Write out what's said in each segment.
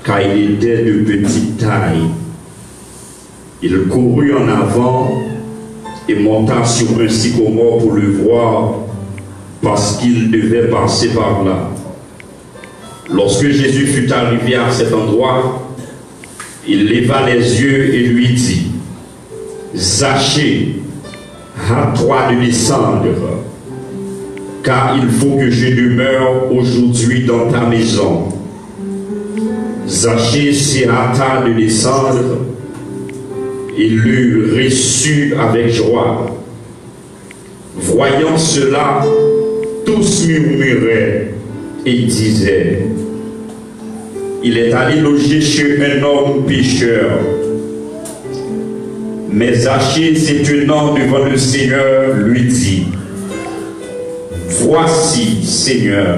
car il était de petite taille. Il courut en avant et monta sur un sycomore pour le voir, parce qu'il devait passer par là. Lorsque Jésus fut arrivé à cet endroit, il leva les yeux et lui dit: Zachée, hâte-toi de descendre, car il faut que je demeure aujourd'hui dans ta maison. Zachée se hâta de descendre et le reçut avec joie. Voyant cela, tous murmuraient et disaient: il est allé loger chez un homme pécheur. Mais Zachée, se tenant devant le Seigneur, lui dit: voici, Seigneur,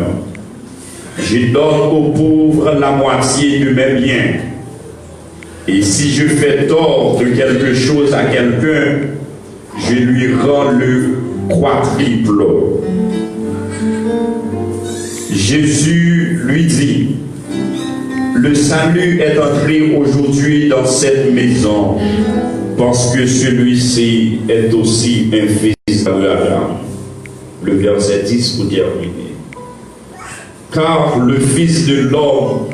je donne aux pauvres la moitié de mes biens. Et si je fais tort de quelque chose à quelqu'un, je lui rends le quadruple. Jésus lui dit: le salut est entré aujourd'hui dans cette maison, parce que celui-ci est aussi un fils d'Abraham. Le verset 10 pour terminer. Car le Fils de l'homme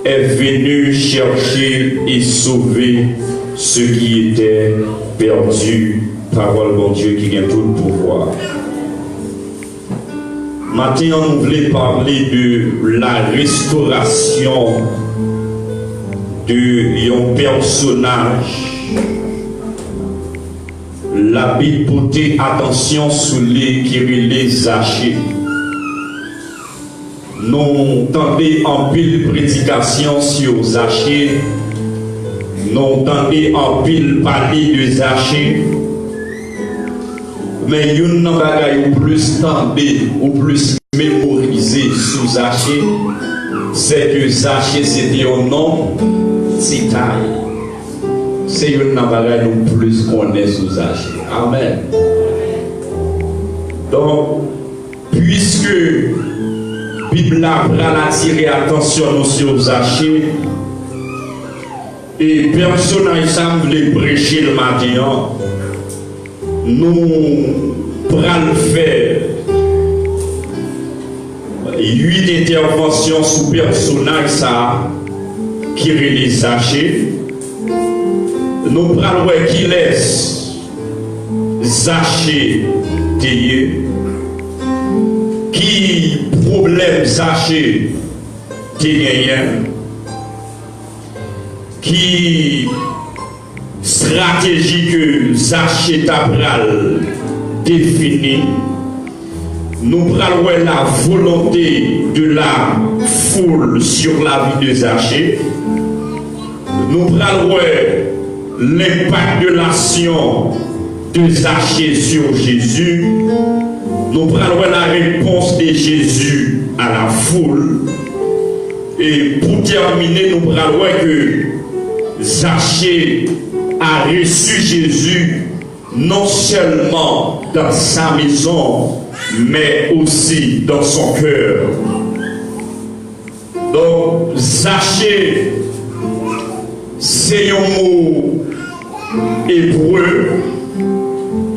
est venu chercher et sauver ceux qui étaient perdus. Parole de Dieu qui a tout le pouvoir. Maintenant, on voulait parler de la restauration d'un personnage. La Bible portait attention sur les qui les Zachée. Nous tendez en pile prédication sur Zachée. Nous tendez en pile parler de Zachée. Mais il y a une bagaille ou plus tendez ou plus mémorisé sur Zachée, c'est que Zachée c'était un nom Titaï. C'est une bagaille ou plus qu'on est sur Zachée. Amen. Donc, puisque la Bible a attiré attention sur Zachée, et personnage semble prêcher le matin, nous prenons faire 8 interventions sur personnage ça qui est Zachée. Nous prenons qui laisse Zachée théier, qui problème Zachée théier, qui stratégie que Zachée tabral définie. Nous prenons la volonté de la foule sur la vie de Zachée. Nous prenons l'impact de l'action de Zachée sur Jésus. Nous prenons la réponse de Jésus à la foule. Et pour terminer, nous prenons que Zachée a reçu Jésus non seulement dans sa maison, mais aussi dans son cœur. Donc, Zachée, c'est un mot hébreu.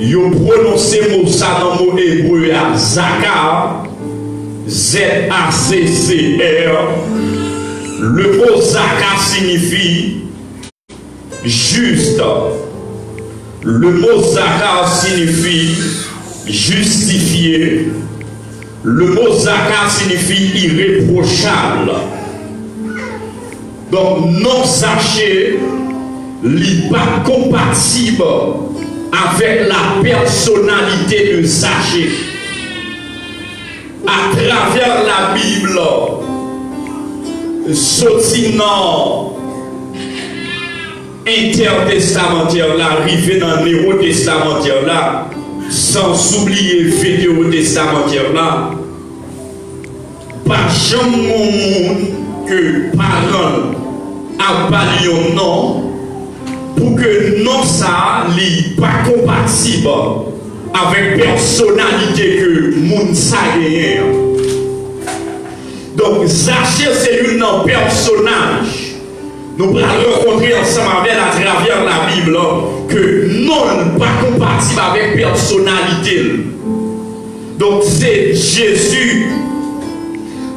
Il prononce mot ça dans le mot hébreu à Zakar, Z-A-C-C-R. Le mot Zakar signifie juste. Le mot Zakar signifie justifié. Le mot Zakar signifie irréprochable. Donc, non Zachée n'est pas compatible avec la personnalité de Zachée. À travers la Bible, sortinant intertestamentaire là, arrivé dans le Nouveau Testamentaire là, sans oublier Vétéo Testamentaire là, pas jamais que parents a parlé un nom pour que non ça n'est pas compatible avec personnalité que moun sa gagne. Donc Zachée c'est un personnage nous allons rencontrer ensemble avec à travers la Bible que non pas compatible avec personnalité. Donc c'est Jésus.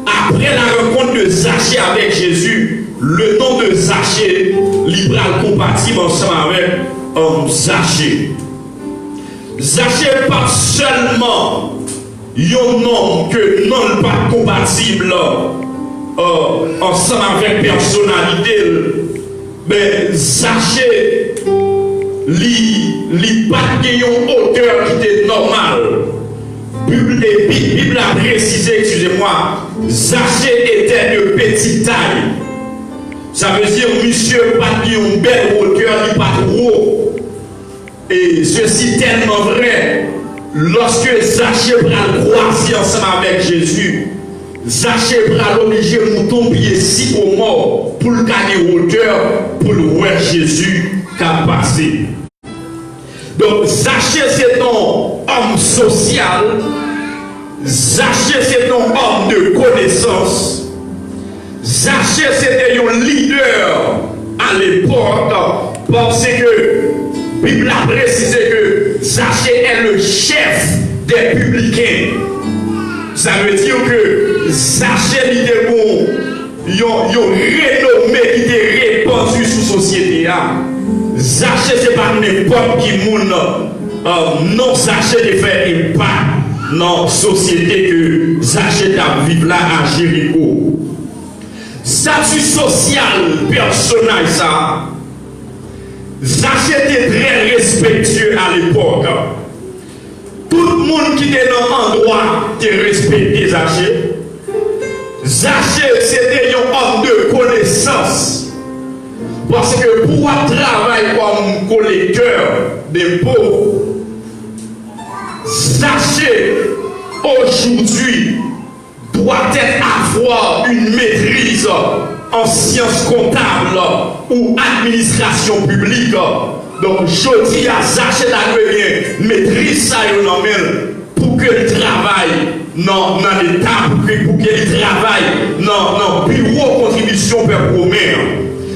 Après la rencontre de Zachée avec Jésus, le nom de Zachée libéral compatible ensemble avec Zachée. Zachée pas seulement un nom que non pas compatible ensemble avec personnalité, mais Zachée li pas un auteur qui était normal. Bible a précisé, excusez-moi, Zachée était de petite taille. Ça veut dire monsieur pas un bel hauteur, il pas trop. Et ceci tellement vrai. Lorsque Zachée va croiser ensemble avec Jésus, Zachée va l'obliger à tomber si au mort pour le gagner hauteur, pour le voir Jésus qui a passé. Donc Zachée c'est un homme social, Zachée c'est un homme de connaissance, Zachée c'était un leader à l'époque parce que la Bible a précisé que Zachée est le chef des publicains. Ça veut dire que Zachée était bon, il a renommé qui était répandu sous la société. Zachée c'est pas n'importe qui monde. Non, Zachée de faire impact dans la société que Zachée a vécu là à Jéricho. Statut social, personnel ça. Zachée était très respectueux à l'époque. Tout le monde qui était dans l'endroit était respecté Zachée. Zachée c'était un homme de connaissance. Parce que pour travailler comme collecteur d'impôts, Zachée aujourd'hui doit avoir une maîtrise en sciences comptables ou administration publique. Donc, je dis à Zachée d'Agréien, maîtrise ça pour que il travaille dans l'État, pour qu'il travaille dans le bureau de contribution per promère.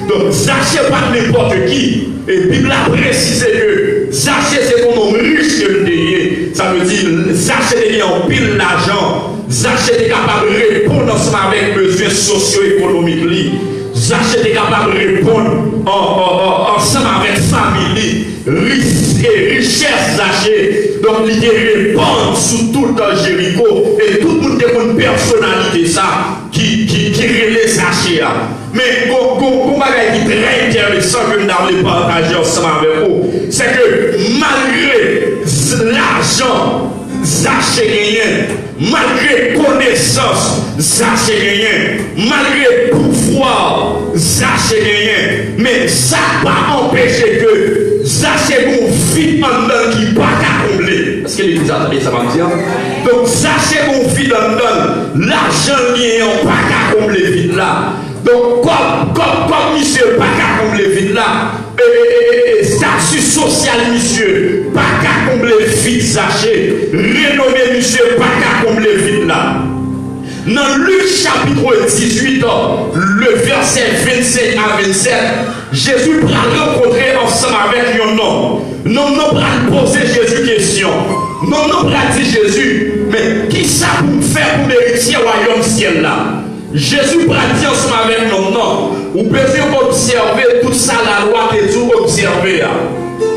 Donc, Zachée pas n'importe qui. Et la Bible a précisé que Zachée c'est un homme riche que le. Ça veut dire, Zachée a pile l'argent. Zachée est capable de répondre ensemble avec les besoins socio-économiques. Zachée est capable de répondre ensemble avec la famille. Richesse Zachée. Donc il répond sous tout le Jéricho. Et tout le monde a une personnalité ça qui relève Zachée. Mais comment qui est très intéressant que nous avons partagé ensemble avec vous, c'est que malgré l'argent, Zachée malgré connaissance, Zachée malgré pouvoir, Zachée mais ça n'a pas empêché que Zachée bon vite en dedans qui n'a pas qu'à combler. Est-ce que les gens attendez ça va me dire? Donc Zachée bon vite en dedans, l'argent lié n'a pas qu'à combler vite là. Donc comme monsieur pas qu'à combler vite là, statut social monsieur pas qu'à combler vite Zachée, renommé monsieur pas qu'à combler vite là. Dans Luc chapitre 18, le verset 27 à 27, Jésus va rencontrer ensemble avec un homme. Non, va poser Jésus question. Non, va dire Jésus, mais qui ça pour faire pour mériter le royaume ciel là? Jésus va dire ensemble avec nous, non. Vous pouvez observer tout ça, la loi et tout observer.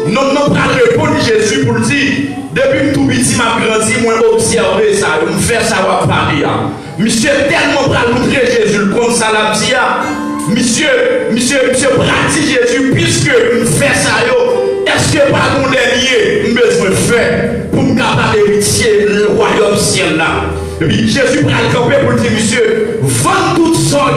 Non, va répondre Jésus pour dire, depuis tout petit, m'a grandi, moi observer ça, me faire ça, va parler. Monsieur tellement pour montrer Jésus, le compte ça la dit, monsieur pratique Jésus, puisque me fait ça, est-ce que par mon dernier, je besoin faire pour me capable d'héritier le royaume ciel là? Et puis Jésus prend le camper pour dire, monsieur, vends tout ça,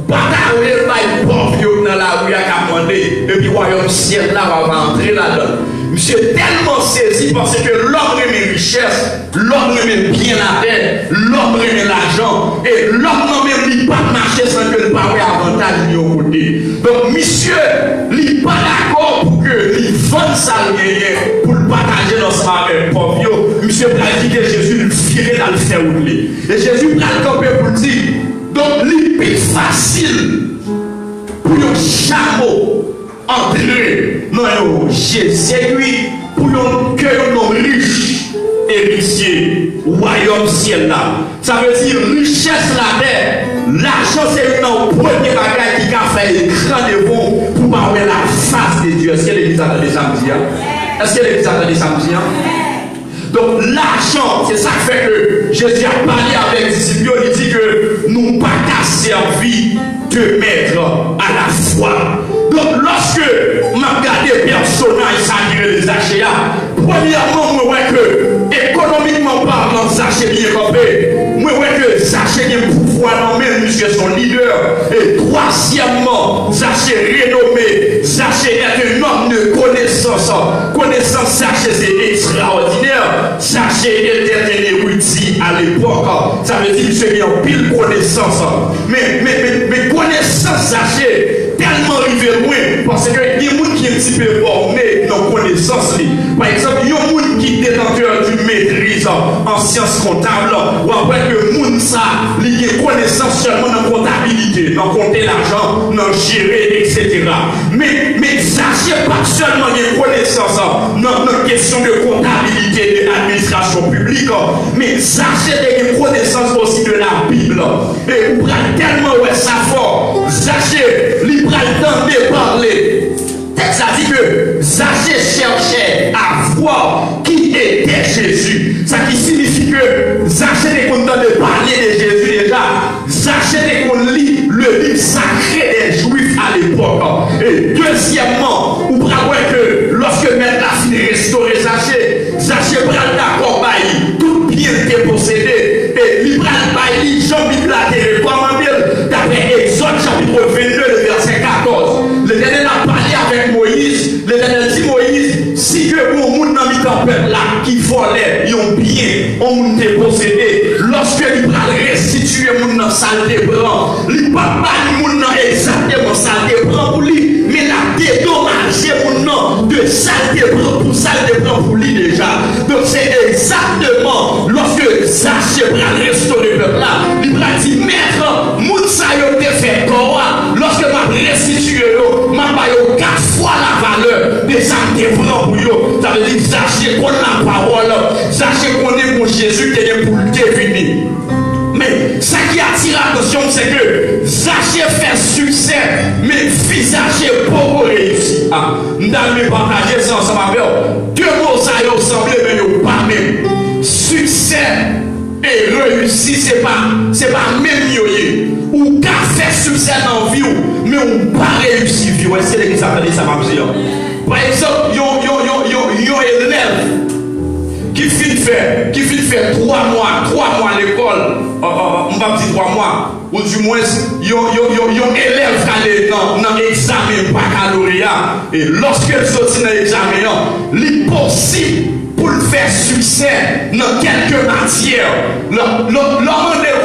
bataille les pauvres dans la rue à commander, et puis le royaume ciel là va entrer là-dedans. Monsieur tellement saisi parce que l'homme aime richesse, l'homme aime bien la tête, l'homme aime l'argent, et l'homme même n'a pas marché sans que le pas avantage de côté. Donc, monsieur, il n'est pas d'accord pour que il vende ça pour le partager dans sa pauvre. Monsieur va quitter Jésus, le virer dans le fer. Et Jésus va le camper pour dire, donc, il est plus facile pour un chameau entrer dans Jésus pour que un homme riche, héritier, royaume ciel là. Ça veut dire richesse la terre. L'argent c'est un premier bagage qui a fait écran de bon pour parler la face de Dieu. Est-ce que l'église a des samedis? Est-ce que l'église a des samedis? Donc l'argent, c'est ça qui fait que Jésus a parlé avec les disciples, il dit que nous n'avons pas qu'à servir de maître à la fois. Donc lorsque je regarde les personnages sacrés des Zachée, premièrement, je vois que économiquement parlant, Zachée bien campé. Je vois que Zachée a un pouvoir dans même puisque son leader. Et troisièmement, Zachée renommé. Zachée est un homme de connaissance. Connaissance, Zachée, c'est extraordinaire. Zachée était un érudit à l'époque. Ça veut dire que c'est en pile connaissance. Mais connaissance, Zachée, tellement arrivé loin parce que il y a des gens qui sont un petit peu formés dans la connaissance. Par exemple, il y a des gens qui sont détenteurs d'une maîtrise en sciences comptables. Ou après que les gens ça, il y a connaissance seulement dans la comptabilité, dans compter l'argent, dans gérer, etc. Mais sachez pas seulement une connaissance dans la question de comptabilité, de l'administration publique, mais sachez des connaissances aussi de la Bible. Et vous prenez tellement ouais, ça fort. Sachez, libre le temps de parler. Ça dit que Zachée cherchait à voir qui était Jésus. Ça qui signifie que Zachée est content de parler de Jésus déjà. Zachée est content de lire le livre sacré des Juifs à l'époque. Et deuxièmement, vous pouvez voir que lorsque Maître a fini de restaurer Zachée prend d'accord, tout bien dépossédé. Et il prend le Jean-Bible a été recommandé d'après Exode chapitre 22, le verset 14. L'Éternel a parlé avec Moïse. L'Éternel dit Moïse, si que mon monde dans le peuple là, qui volait, ils ont bien, on monde dépossédé. Lorsque il va restituer mon dans saleté blanc, il ne va pas le monde exactement saleté blanc pour lui, mais il a dédommagé mon nom de saleté blanc pour saleté blanc pour lui déjà. Donc c'est exactement lorsque Zachée va restaurer le peuple là, il va dire, maître, Moutsa yo te fait quoi? Lorsque m'a restitué yo, m'a pas yo 4 fois la valeur des saletés blancs pour yo. Ça veut dire Zachée qu'on la parole, Zachée qu'on est pour Jésus qui est pour le devenir. Mais ce qui attire l'attention, c'est que Zachée fait succès, mais fils Zachée beaucoup réussi. Nous allons partager ça ensemble avec vous. Deux mots, ça y ressemble, mais pas même. Succès et réussi, c'est pas même mieux. Ou qu'a fait succès dans la vie, mais on pas réussi. Est-ce que l'église a dit ça? Par exemple, yon élève qui finit faire 3 mois à l'école, on va dire 3 mois, ou du moins, yon élève qui est dans l'examen baccalauréat, et lorsqu'elle sortit dans l'examen, il est possible pour faire succès dans quelques matières. L'homme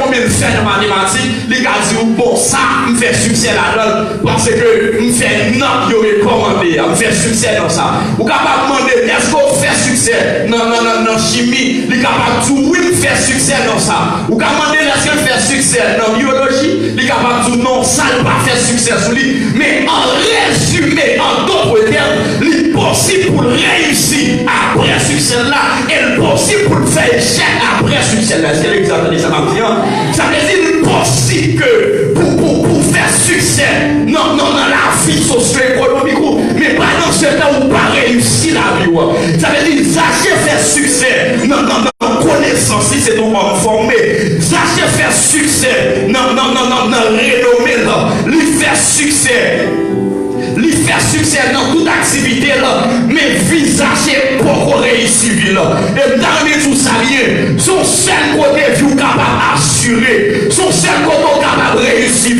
combien de fait dans mathématiques, les gars disent bon, ça me fait succès là-dedans parce que me fait une note qui aurait commandé, me fait succès dans ça. Vous capable de demander est-ce qu'on fait succès dans chimie, les capable de dire oui, me fait succès dans ça. Vous capable de demander est-ce qu'on fait succès dans biologie, les capable de dire non, ça ne va pas faire succès sur lui. Mais en résumé, en d'autres termes, il est possible pour réussir après succès là, et possible pour faire échec après succès là. C'est l'exemple de ça m'a dit. Ça veut dire possible que pour faire succès non dans la vie socio-économique, mais pas dans ce temps où pas réussir la vie. Ça veut dire Zachée fait succès dans connaissance, si c'est ton homme formé. Zachée fait succès dans renommée là. Il fait succès. Il fait succès dans toute activité là, mais visage est beaucoup réussi là. Et dans tout ça rien, son seul côté vie capable d'assurer, son seul côté capable de réussir,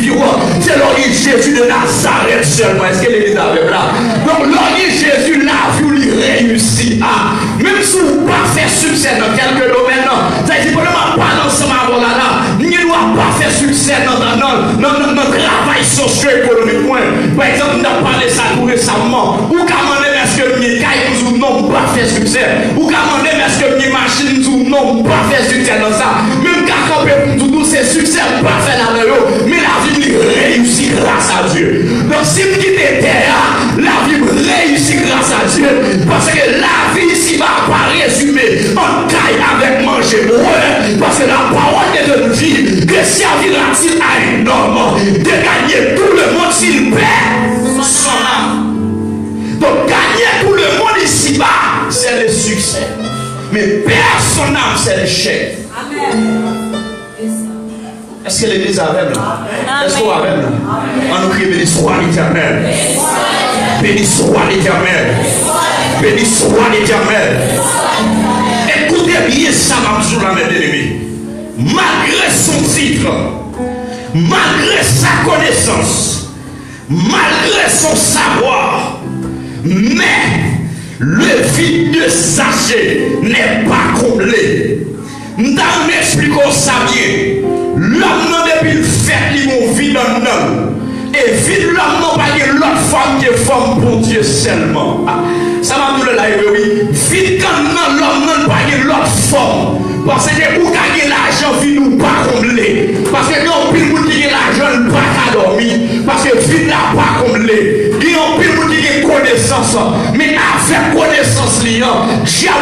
c'est l'origine Jésus de Nazareth seulement. Est-ce que l'église avec là? Donc l'origine Jésus l'a vu, il réussit. Même si vous ne pas faire succès dans quelques domaines, ça dit probablement pas dans ce moment là, il ne doit pas faire succès dans le travail socio-économique. Par exemple, on a parlé de ça tout récemment. Ou comment est-ce que mes cailles ou non pas fait succès? Ou comment est-ce que mes machines ou non pas fait succès dans ça? Même quand on peut tout c'est succès pas fait dans le mais la vie réussit grâce à Dieu. Donc de gagner tout le monde s'il perd son âme. Donc gagner tout le monde ici-bas, c'est le succès. Mais perdre son âme, c'est l'échec. Est-ce que l'église a même là? Est-ce qu'on a même là? On nous crie béni soit l'Éternel. Béni soit l'Éternel. Béni soit l'Éternel. Écoutez bien ça, ma mes bien-aimés. Malgré son titre, malgré sa connaissance, malgré son savoir, mais le vide de Zachée n'est pas comblé. Nous expliquons ça bien. L'homme depuis le fait qu'il mon vie dans l'homme. Et vide l'homme non pas l'autre femme qui est femme pour Dieu seulement. Ça va nous le là, oui. Vide quand l'homme non pas l'autre femme. Parce que pour gagner l'argent, vie nous pas comblé. Parce que quand on peut gagner l'argent, nous pas dormir. Parce que vie n'a pas comblé. On peut gagner connaissance. Mais avec connaissance, Dieu n'a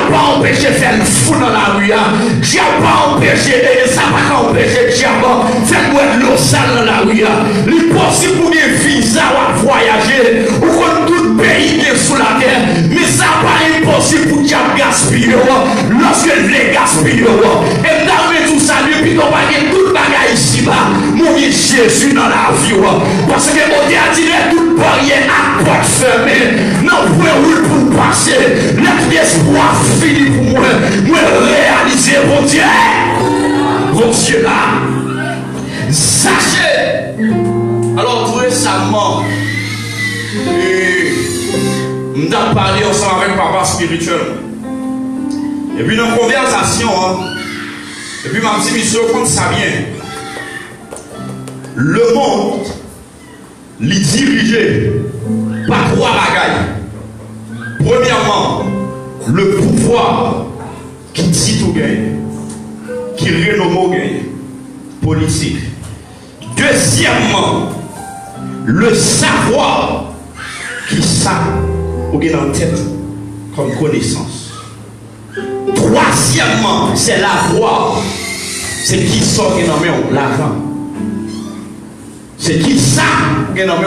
pas empêché de faire le fou dans la rue. Dieu n'a pas empêché, ça n'a pas empêché de faire de l'eau sale dans la rue. Il est possible pour des visas à voyager. Ou comme tout pays qui est sous la terre. Mais ça n'a pas impossible pour Dieu gaspiller. Lorsque les gaspiller. Et dans tout ça, depuis qu'on va gagner tout le bagage ici-bas, mon Jésus dans la vie. Parce que on a dit toute barrière à porte fermée. Non, pour passer. Notre espoir fini pour moi. Moi réaliser mon Dieu. Mon Dieu là. Sachez. Alors, tout récemment, nous avons parlé ensemble avec papa spirituel. Et puis dans la conversation, et puis ma petite mission compte ça bien. Le monde, les dirigé par trois bagailles. Premièrement, le pouvoir qui dit tout gagne, qui renomme gagne, politique. Deuxièmement, le savoir qui ça ou gagne en tête comme connaissance. Troisièmement, c'est la foi. C'est qui sort qui nomme l'argent. C'est qui ça qui nomme.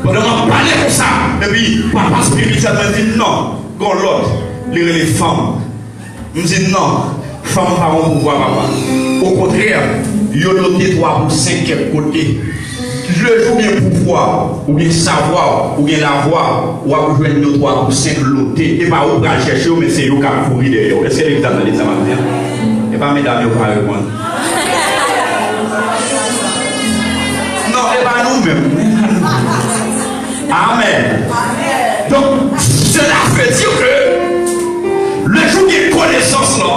Pendant qu'on parle comme ça, et puis papa spirituel me dit non, quand l'autre, les femmes. Me dit non, femme pas un pouvoir papa. Au contraire, il y a noté 3 pour 5 côté. Le jour bien pouvoir, ou bien savoir, ou bien l'avoir, ou à jouer nos 3 ou 5 lotés, et pas où pour chercher, mais c'est eux qui ont couru derrière. Est-ce que les gens ont dit ça maintenant? Et pas mesdames, vous parlez répondre. Non, et pas nous-mêmes. Amen. Donc, cela veut dire que le jour de connaissance là,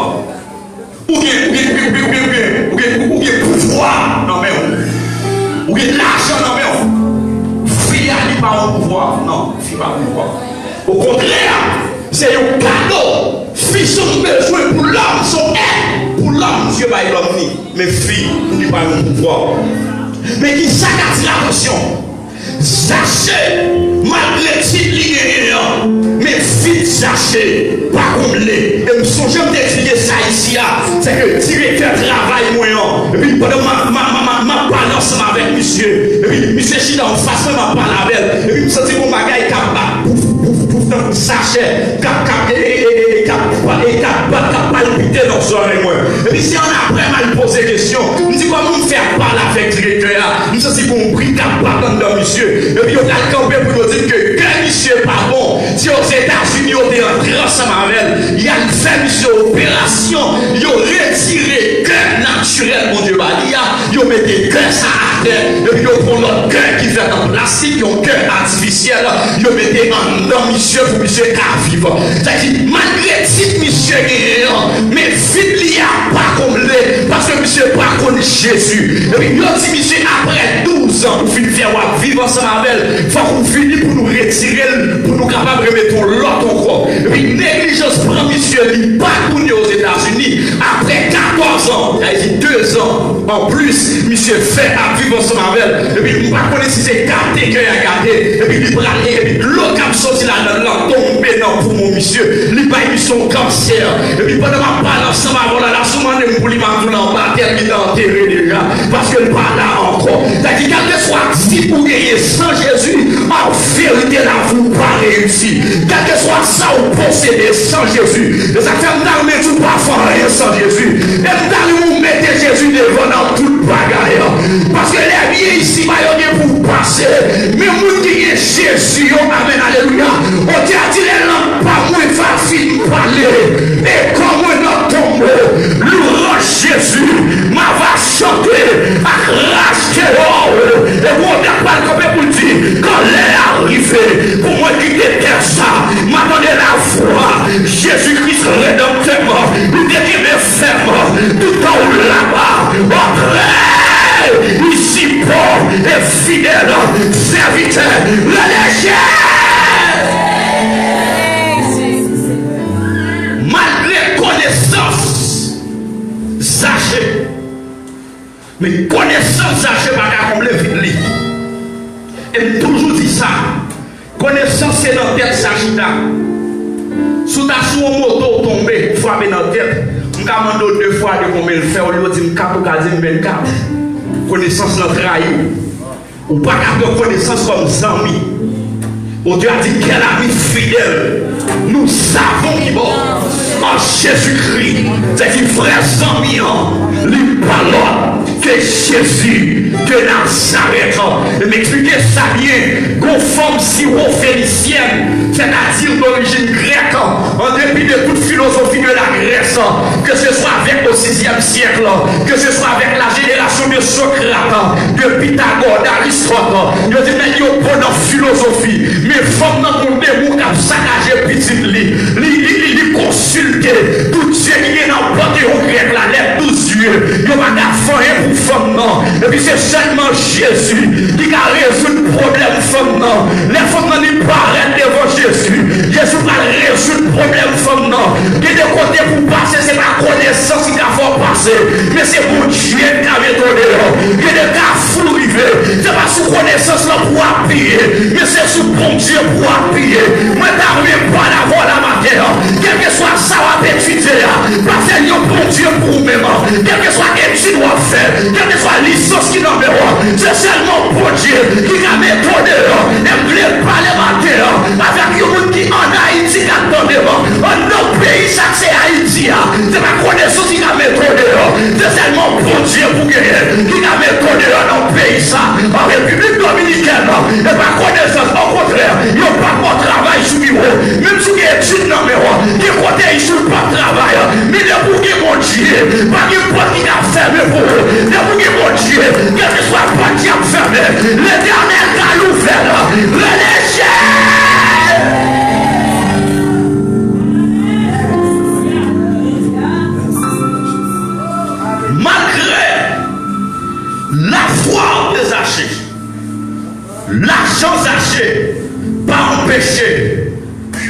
ou bien pouvoir, non mais ou bien l'argent, non mais fille n'est pas un pouvoir, non, fille pas un pouvoir. Au contraire, c'est un cadeau. Fille sont besoin pour l'homme, son aide. Pour l'homme, Dieu va y l'homme, mais fille n'est pas un pouvoir. Mais qui s'accorde l'attention. Zachée, malgré titre linéaire, mais vite Zachée, pas comblé. Et me songe à t'expliquer ça ici, c'est que directeur travail moyen. Et puis pendant ma parle ensemble avec monsieur. Et puis monsieur Chida en face, ma parle avec elle. Et puis me sentis mon bagage capable, Zachée, palpiter dans son oreille. Et puis si on a après mal posé question, me dit comment me faire parler avec directeur, me sentis compris capable dans monsieur. Et puis on a campé pour nous dire que monsieur n'est pas bon. Si aux États-Unis on est entré ensemble avec elle, il y a une fait monsieur opération, ils ont retiré cœur naturel, mon Dieu, ils ont mis des cœurs à terre, et puis ils ont pris l'autre cœur qui fait en plastique, ils ont cœur artificiel, ils ont mis en dedans monsieur pour monsieur à vivre. C'est-à-dire, malgré si monsieur est mais vite il n'y a pas comblé, parce que monsieur n'a pas connu Jésus. Et puis il a dit monsieur après 12 ans, pour finir vivre ensemble avec elle, il faut qu'on finisse pour nous retirer, pour nous capables de remettre l'autre encore. Et puis négligence prend monsieur, il pas connu aux États-Unis, après 14 ans, il a dit 2 ans en plus, monsieur fait à vivre ensemble avec elle. Et puis il ne pas connaître si c'est gardé qu'il a gardé, et puis il prend, et puis l'autre qui a sorti là-dedans, tombé dans pour mon monsieur, il pas eu son cancer. Et puis pendant ma parle ensemble avant la somme de pour lui m'en en bas, il est enterré déjà, parce que le pas là encore. C'est-à-dire, si vous gagnez sans Jésus, en vérité, là, vous ne pas réussir. Quel que soit ça, vous possédez sans Jésus. Les affaires d'armée, vous ne pas faire rien sans Jésus. Et vous mettez Jésus devant dans toute bagarre. Parce que les biens ici, ils pour passer. Mais vous qui êtes Jésus, amen, alléluia. On dit à dire, les lampes, pas moins facile de parler. Et comme on tombe, louange Jésus, m'a va chanter, à racheter l'or. Et vous n'avez pas le copain pour dire, quand l'est arrivé, pour moi qui déteste ça, m'attendez la foi. Jésus-Christ rédempteur, nous décrivons ferme, tout en haut là-bas, après, ici bon et fidèle, serviteur, relâché. Malgré connaissance, sachez, mais connaissance, sachez, pas comme le vide. Et toujours dit ça, connaissance c'est dans la tête, sachez là. Sous ta sous moto tombé, frappé dans la tête, je me demande 2 fois de combien le fait, au lieu de dire 4 ou 24. Connaissance dans le trahi. Ou pas de connaissance comme Zami. Oh Dieu a dit quel ami fidèle. Nous savons qu'il est en Jésus-Christ. C'est qui frère Zami, lui parle que Jésus de Nazareth. Et m'expliquer ça bien. Conforme syro-phénicienne, c'est-à-dire d'origine grecque, en dépit de toute philosophie de la Grèce, que ce soit avec le 6e siècle, que ce soit avec la génération de Socrate, de Pythagore, d'Aristote, il dit mais il y a pas de philosophie, mais il faut que nous démons qui saccager petit li consulter tout Dieu qui est dans le panthéon grec, la lettre 12 yeux, il n'y a pas d'affaire pour femme non, et puis c'est seulement Jésus qui a résolu le problème femme non, les femmes non ils paraissent devant Jésus, Jésus va résoudre le problème femme non, qui de côté pour passer, c'est pas connaissance qui a fait passer, mais c'est pour Dieu qui a donné, qui de cas flou rivé, c'est pas sous connaissance là pour appuyer, mais c'est sous bon Dieu pour appuyer, moi t'as même pas la voix la matière, quel que soit ça va étudier, parce que bon Dieu pour vous-même, quel que soit étude à faire, quel que soit licence qui n'en verra, c'est seulement bon Dieu qui a méthode, et voulait parler matin, avec les gens qui en Haïti qui attendent, en notre pays, ça c'est Haïti, c'est ma connaissance qui a méthode, c'est seulement bon Dieu pour gagner, qui a méthode dans notre pays, ça, en République Dominicaine, et ma connaissance, au contraire, il n'y a pas de travail sur le bureau, même si il y a études dans le bureau, qui côté il ne pas de travail, mais de pour que mon Dieu, pas que pour qui a fermé pour eux, de pour que mon Dieu, quel que soit pas qui a fermé, l'éternel a l'ouvert, relâché. Malgré la foi des Zachée, l'argent Zachée, pas empêché,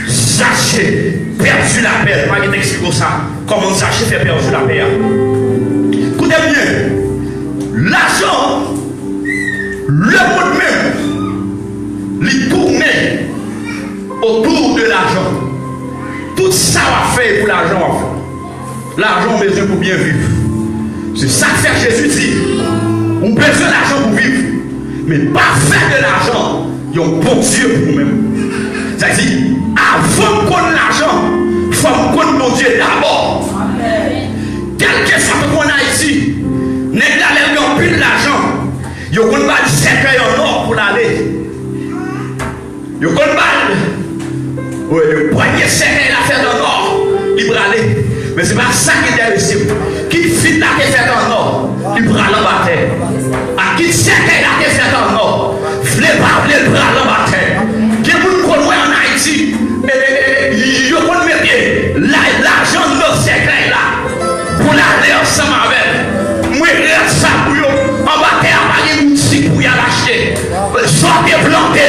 Zachée perdu la paix. Pas qu'il explique ça. Comment Zachée fait perdu la paix. Écoutez bien, l'argent, le monde même, il tournait autour de l'argent. Tout ça va faire pour l'argent. L'argent besoin pour bien vivre. C'est ça que fait Jésus dit. On a besoin d'argent pour vivre. Mais pas faire de l'argent. Il y a un bon Dieu pour vous-même. C'est-à-dire, avant qu'on ait l'argent, il faut qu'on ait mon Dieu d'abord. Quel que soit qu'on a ici, n'est pas en plus l'argent. Il y a un cercueil en or pour l'aller. Il y a un poignet cercueil à faire en or, il va aller. Mais ce n'est pas ça qui est ici. Qui fit la fait en or, il prend la terre. À qui cercueil la fait en or, vle pas vle prend la terre. Qui vous connaissez en Haïti, il y a l'argent de nos cercueils là, pour l'aller ensemble avec. Moi, je reste ça pour vous. En bas terre, il y a un outil pour y l'acheter. Soit déplanté,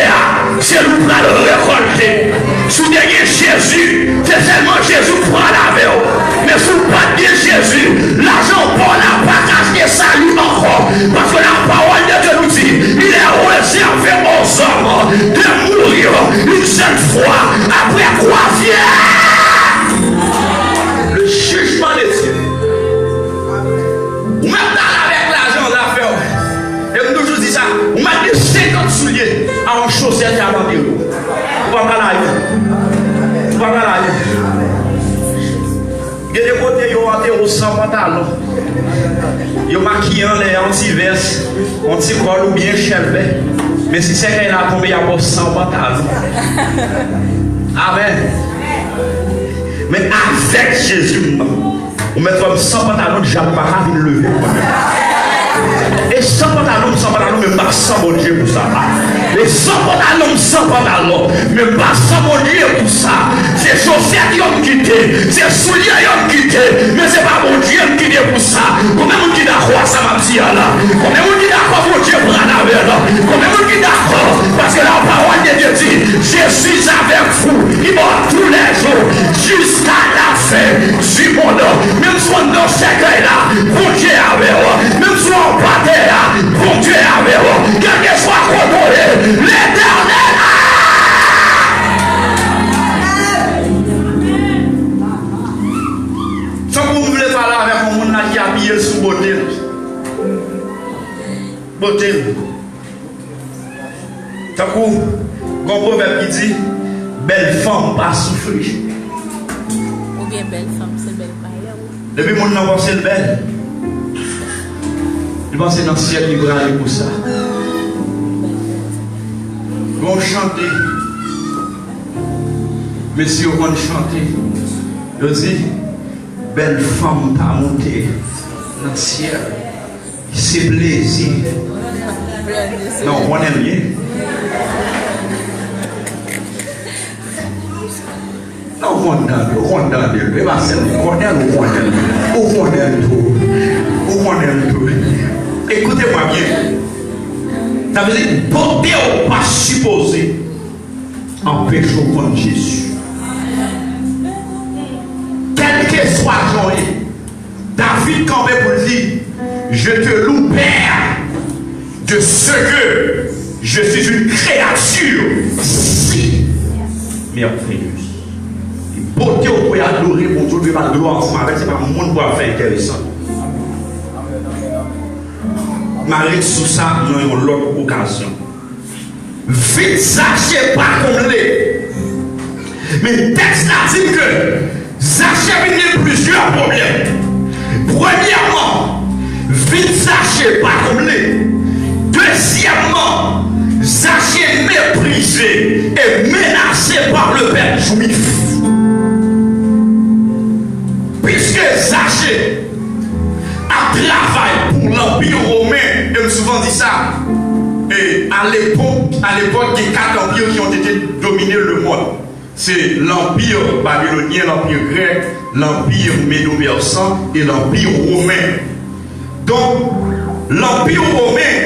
c'est nous pour le récolter. Sous derrière Jésus, c'est seulement Jésus qui prend la veille. Mais sous le pas de Jésus, l'argent pour la pas acheter salut encore. Parce que la parole de Dieu nous dit, il est réservé aux hommes de mourir une seule fois après croisière. Le jugement de Dieu. Ou même avec l'argent d'affaires. Et nous toujours dit ça. On m'a dit 50 soulier, à un chaussette à l'entrée. Vous ne pas vous pas là. Il y a des côtés qui ont enterré sans pantalon. Ils ont maquillé en anti-veste, anti-col ou bien chelvet. Mais si c'est qu'elle a tombé à sans pantalon. Amen. Mais avec Jésus, on met comme sans pantalon, déjà pas venir lever. Et sans pantalon, même pas sans mon Dieu pour ça. Et sans pantalon, même pas sans mon Dieu pour ça. C'est chaussettes qui ont quitté, c'est souliers qui ont quitté, mais c'est pas mon Dieu qui est pour ça. Combien de gens qui d'accord ça m'a dit là? Combien de gens qui d'accord mon Dieu pour la là? Combien de gens qui d'accord? Parce que la parole de Dieu dit, je suis avec vous, il va tous les jours, jusqu'à la fin du monde. Même si on dans ce là, mon Dieu avec moi. Même si on pas là, mon Dieu avec moi. Quel que soit contrôlé, l'éternel. Sans que vous voulez parler avec un monde qui est habillé sous beauté. Beauté. Tant que un proverbe qui dit, belle femme pas souffrir. Ou bien belle femme, c'est belle paille. Depuis mon nom, c'est belle. Je pense que dans le ciel, il va aller pour ça. Vont chanter. Messieurs vont chanter. Je dis, belle femme pas monter dans le ciel. C'est plaisir. Non, on aime bien. Écoutez-moi bien. Ça veut dire, beauté ou pas supposé empêche au compte Jésus. Quel que soit Jean, David quand même pour dire, je te loue Père de ce que je suis une créature si merveilleuse. Beauté au pouvez adorer mon Dieu, pas de gloire ensemble avec, c'est pas mon monde pour faire intéressant. Malgré sous ça, nous avons l'autre occasion. Vite, sachez pas comme l'est. Mais le texte a dit que sachez qu'il y a plusieurs problèmes. Premièrement, vite, sachez pas comme l'est. Deuxièmement, sachez méprisé et menacé par le peuple juif. Puisque sachez, à travail pour l'Empire romain, et me souvent dit ça, et à l'époque, il y a 4 empires qui ont été dominés le monde. C'est l'Empire babylonien, l'Empire grec, l'Empire médo-persan et l'Empire romain. Donc, l'Empire romain,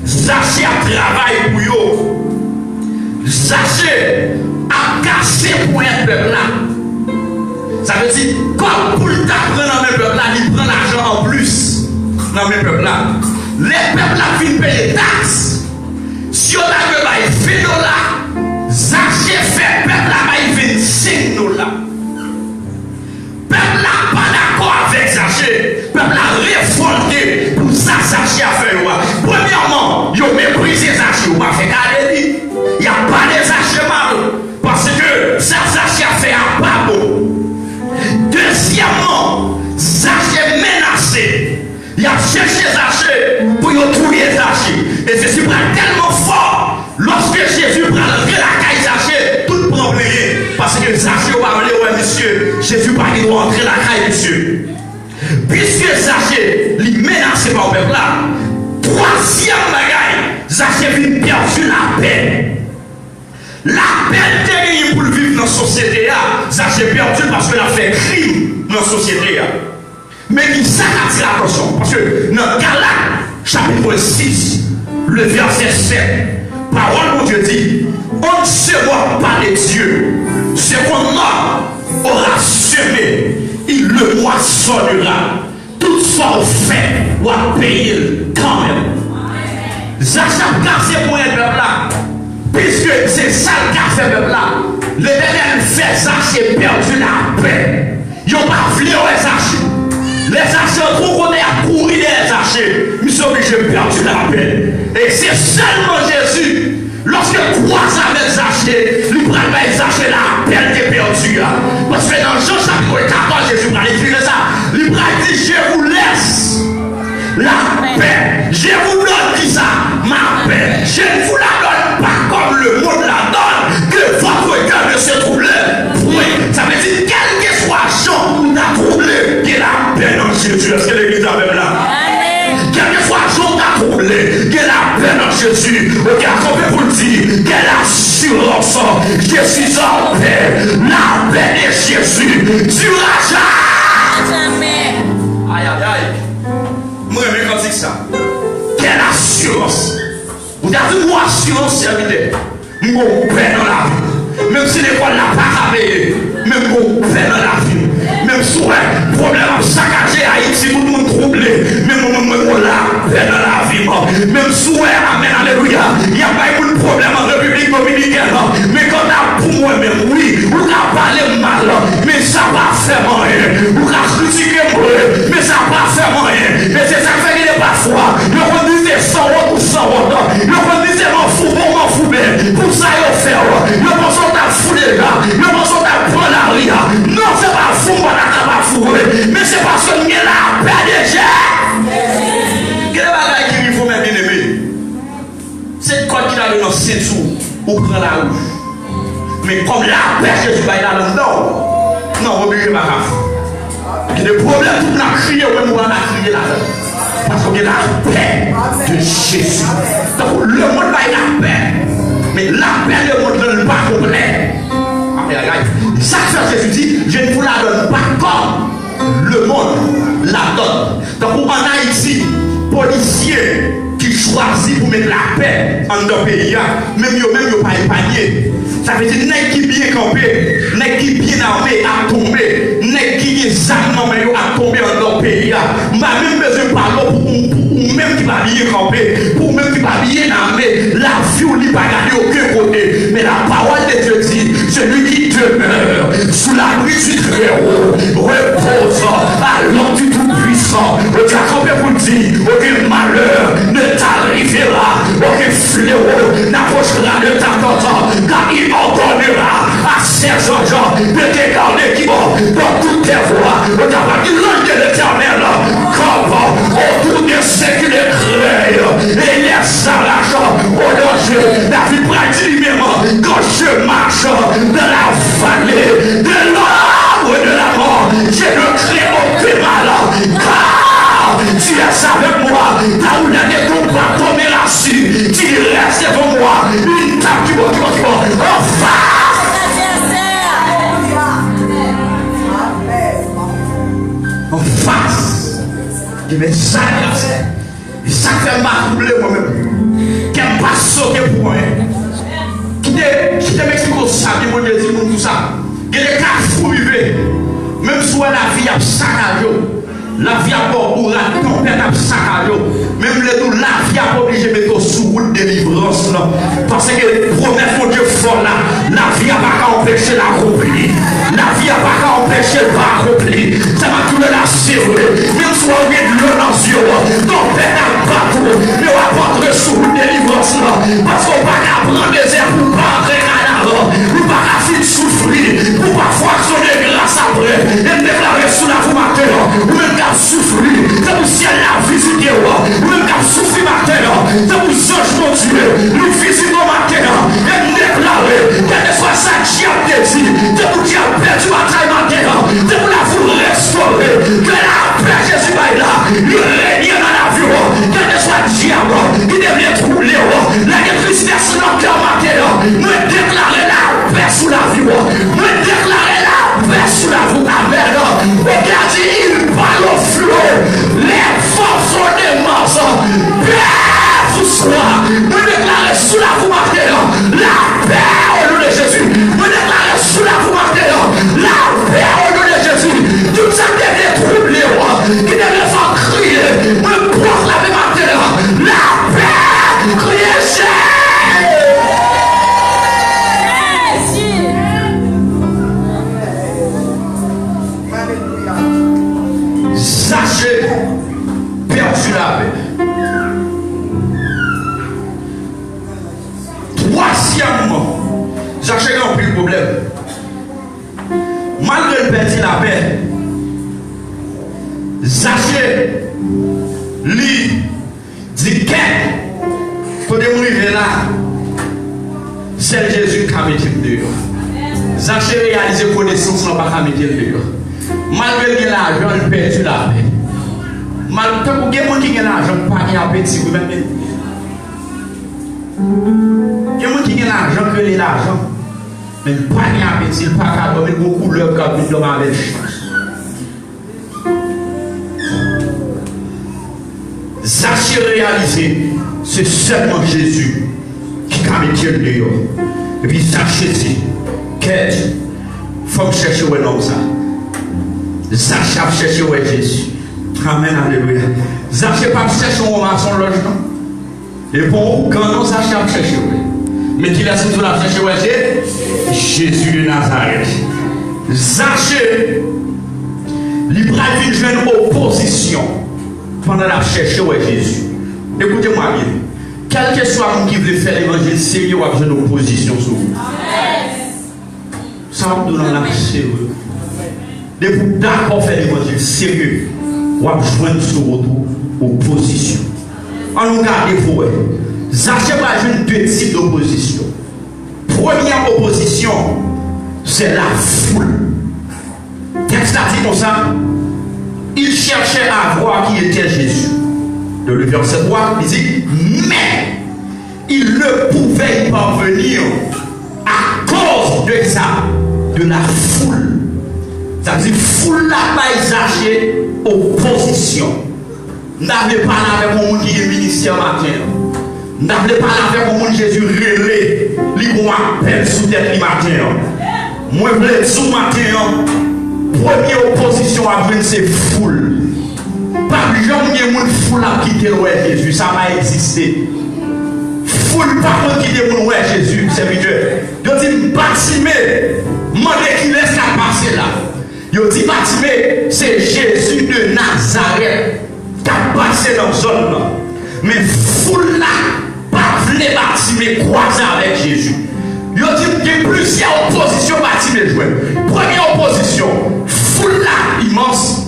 sachez à travail pour eux, sachez à casser pour un peuple là. Ça veut dire, comme pour le t'apprendre dans mes peuples là, il prend l'argent en plus dans mes peuples là. Les peuples là viennent payer des taxes. Si on a que $20 là, sachez faire peuple là, il vient $5. Peuple là pas d'accord avec sachez. Peuple là révolté pour ça sachez à faire. Premièrement, ils ont méprisé sachez. On va faire garder. Il n'y a pas de sachez mal. Parce que ça sachez à faire pas bon. Deuxièmement, sachez menacé. Il a cherché sachez pour y trouver sachez. Et ceci prend tellement fort. Lorsque Jésus prend la caille sachez, tout prend oublié. Parce que sachez, on va aller, ouais, monsieur, Jésus pas qu'il doit entrer la caille, monsieur. Puisque sachez, il menacé par le peuple là. Troisième bagaille, sachez vient perdu la paix. La peine terrible pour vivre dans la société, ça j'ai perdu parce qu'elle a fait crime dans la société. Mais qui ça attire l'attention? Parce que dans Galates, chapitre 6, le verset 7, parole de Dieu dit, on ne se voit pas les dieux. Ce qu'on aura semé, il le moissonnera. Tout soit fait, ou à payer quand même. Ça j'ai cassé pour être là. Puisque c'est ça le qu'a fait peuple là. L'Éternel fait ça, j'ai perdu la paix. Ils n'ont pas voulu les archers. Les archers trop qu'on est à courir les archers. Ils sont obligés de perdre la paix. Et c'est seulement Jésus que croise avec Zaché, il prend pas Zaché la peine qui est perdue. Parce que dans Jean chapitre 14, Jésus va écrire ça. Il va dire, je vous laisse la paix. Je vous donne qui ça? Ma paix. Je ne vous la donne pas comme le monde la donne. Que votre cœur ne se trouble. Point. Ça veut dire, quel que soit Jean où t'a troublé, qu'il y ait la paix dans Jésus. Est-ce que l'église a même là? Quel que soit Jean t'a troublé, qu'il y ait la paix dans Jésus. Regarde qu'on peut vous dire, quelle assurance. Je suis en paix. La paix de Jésus durera jamais. Aïe, aïe, aïe. Moi, je quand ça. Quelle assurance. Vous avez une assurance, serviteur. Mon père dans la vie. Même si l'école n'a pas payé. Même mon père dans la vie. Même si le problème a saccagé Haïti, tout le monde troublé. Même mon la paix dans la vie. Même si amen, alléluia. Il n'y a pas eu de problème en République dominicaine. Mais quand on a pour moi-même, oui, on a parlé mal. Mais ça va faire rien. On a critiqué moi. Mais ça va faire rien. Et c'est ça qui fait qu'il parfois. Le disait sans honte ou sans honte. Le disait m'en fou, m'en fou, mais pour ça il fait. Le pensant t'a fou déjà. Le pensant t'a prendre la ria. Non, c'est pas fou, moi t'as pas fou. Mais c'est parce que il y a la paix déjà. Quel bagage qu'il faut même bien aimer? C'est quoi qu'il a dans le ceinture ou prend la rouge. Mais comme la paix Jésus va y aller là-dedans. Non, obligé pas grave. Il y a des problèmes, tout le monde a crié, ou même on a crié là-dedans. Parce qu'il y a la paix de Jésus. Donc le monde va y la paix. Mais la paix, le monde ne donne pas complet. Ça que Jésus dit, je ne vous la donne pas comme le monde la donne. Donc en Haïti, policiers qui choisissent pour mettre la paix en dans le pays, même ils pas épargné. Ça veut dire nèg qui bien campé, nèg qui bien armé a tombé, nèg qui est armé mais a tombé en dans le pays. M'a même besoin de parler pour même qui va bien camper, pour même qui va bien armé, la vie ou li pas garder aucun côté. Mais la parole de Dieu dit, celui qui demeure sous l'abri du Très-Haut repose à l'ombre du Tout-Puissant. Tu as campé pour dire, aucun malheur ne t'arrivera, aucun fléau n'approchera de ta porte, car il ordonnera à ses anges de te garder qui vont dans toutes tes voies. Tu as dit l'ange de l'Éternel comme autour de ceux qui le craignent et les arrache au danger. La vie pratique lui-même quand je marche dans la vallée de l'ombre de la mort, je ne crains aucun mal, car tu es avec moi. Là où il y a des combats tombés là-dessus, tu restes devant moi. Une table qui va en face. En face. Il met ça. Et ça fait mal troubler moi-même. Qui n'a pas sauté pour moi. Qui te Mexico, ça, qui m'a dit tout ça. Il y a des cas fous vivés. Même si la vie a saccagé, la vie a pas ou la tempête a saccagé, même les nous, la vie a pas obligé de mettre sous route de délivrance. Parce que promesse mon Dieu fort là, la vie a pas empêché l'accomplir. La vie a pas empêché de accomplir. Ça va tout la serrer. Même si on met de l'eau dans les yeux, tempête a pas tout, mais on va pas sous route de délivrance. Parce qu'on va prendre des airs pour pas entrer dans la robe, pour pas finir souffrir, pour pas fonctionner grâce après. Et déclarer sous la vous matin, ou même qu'à souffrir, c'est pour ciel la visite, ou même qu'à souffrir matin, c'est pour ange mon Dieu, nous visitons matin, et déclarer, quel que soit ça qui a dit, c'est pour qui a perdu bataille matin, c'est pour la vous restaurer, que la paix Jésus va là, il règne dans la vie, quel que soit le diable, qui devient troublé, la tristesse dans le cœur matin, nous déclarer la paix sous la vie, nous déclarer la paix sous la vie, regardez, il parle au flot, les forces sont des morts, paix vous soit, nous déclarer sous la vie matin, la paix au nom de Jésus, nous déclarer sous la vie matin, la paix au nom de Jésus, tout ça devient troublé, qui devient faire crier, nous proclamer matin, la paix, crier Zaché perdu la paix. Zaché a un plus de problème. Malgré le perdit la paix, Zaché, lui, dit qu'est, pour mourir là, c'est Jésus qui a mis le dehors. Zaché réalise connaissance, n'a pas mis le dehors. Malgré l'argent, il perd la paix. Malgré que les gens qui ont l'argent, pas de appétit, vous même. Il y a des gens qui ont l'argent, que l'argent, mais pas d'appétit, pas de dormir beaucoup de leur cap, de ma belle chance. Zaché réalisé, c'est seulement Jésus qui a mis Dieu dehors. Et puis Zaché dit, qu'est-ce qu'il faut chercher un homme ça? Zaché a cherché Jésus. Amen, alléluia. Zaché pas chercher un homme à son logement. Et pour quand non, Zaché a cherché. Mais qui laisse tout la chercher Jésus de Nazareth. Zaché, il prend une jeune opposition pendant la recherche de Jésus. Écoutez-moi bien. Quel que soit le qui veut faire l'évangile sérieux, ou une opposition sur vous. Ça va nous donner la sérieux. Depuis d'accord faire l'évangile sérieux, ou à joindre sur votre opposition. En nous garde pour eux. Zaché va jouer deux types d'opposition. Première opposition, c'est la foule. Texte a dit comme ça. Il cherchait à voir qui était Jésus. Dans le verset 3, il dit, mais il ne pouvait y parvenir à cause de ça, de la foule. Ça veut dire, foule là pas Zaché, opposition. N'avez pas là avec mon monde qui est ministère matin. N'avez pas là avec mon monde Jésus relais, lui qu'on appelle sous tête matin. Moi, je voulais sous matin. Première opposition à venir, c'est foule. Pas jamais une foule à quitter le Jésus, ça va exister. Foule pas quitter le Jésus, serviteur. Je dis, Batimé, demandez qui laisse la passer là. Je dis, Batimé, c'est Jésus de Nazareth qui a passé dans la zone là. Mais foule là, pas venir Batimé croiser avec Jésus. Je dis qu'il y a plusieurs oppositions Batimé jouer. Première opposition, foule là immense.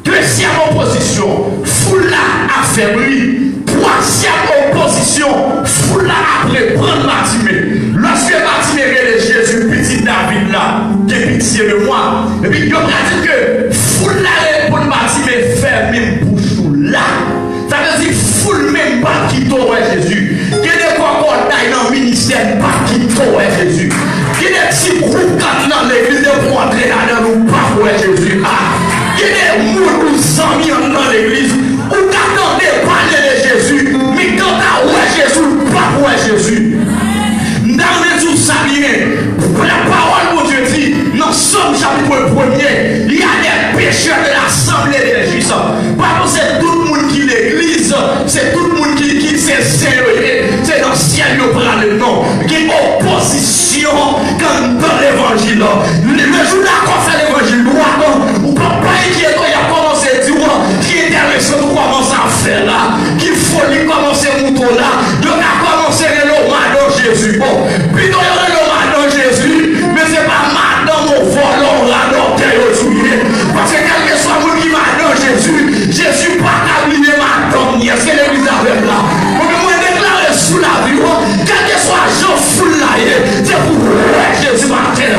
Deuxième opposition, foule là affaiblie. Troisième opposition, foule là après prendre Batimé. Lorsque Batimé est Jésus, petit David là, qui est pitié de moi. Et puis il a dit que foule là répond Batimé, fait même bouche là. Ça veut dire foule même pas qui t'aurait Jésus. Il y a des quoi dans le ministère, pas qui t'aurait Jésus. Il y a des petits groupes dans l'église pour entrer là-dedans, nous pas pour Jésus. Il y a des gens dans l'église où t'attendais parler de Jésus, mais quand t'as ouais Jésus, pas pour Jésus. Dans les jours ça bien, la parole de Dieu dit, dans Somme chapitre 1er, il y a des pécheurs de l'assemblée des Jésus. Parce que c'est tout le monde qui l'église, c'est tout le monde qui s'est sérieux, c'est dans le ciel qui prend le nom, qui est opposition dans l'évangile. Le jour d'accord fait l'évangile droit, ou pas inquiété, il a commencé à dire qui est intéressant de commencer à faire là, qu'il faut lui commencer à mouton là, donc a commencé à le madame Jésus. Bon, puis il y a le madame Jésus, mais c'est pas madame au volant là, donc parce que quel que soit le qui madame Jésus, Jésus pas oublié madame, c'est l'église avec là. Moi déclarer sous la vie, quel que soit Jean foule là, c'est pour Jésus matin.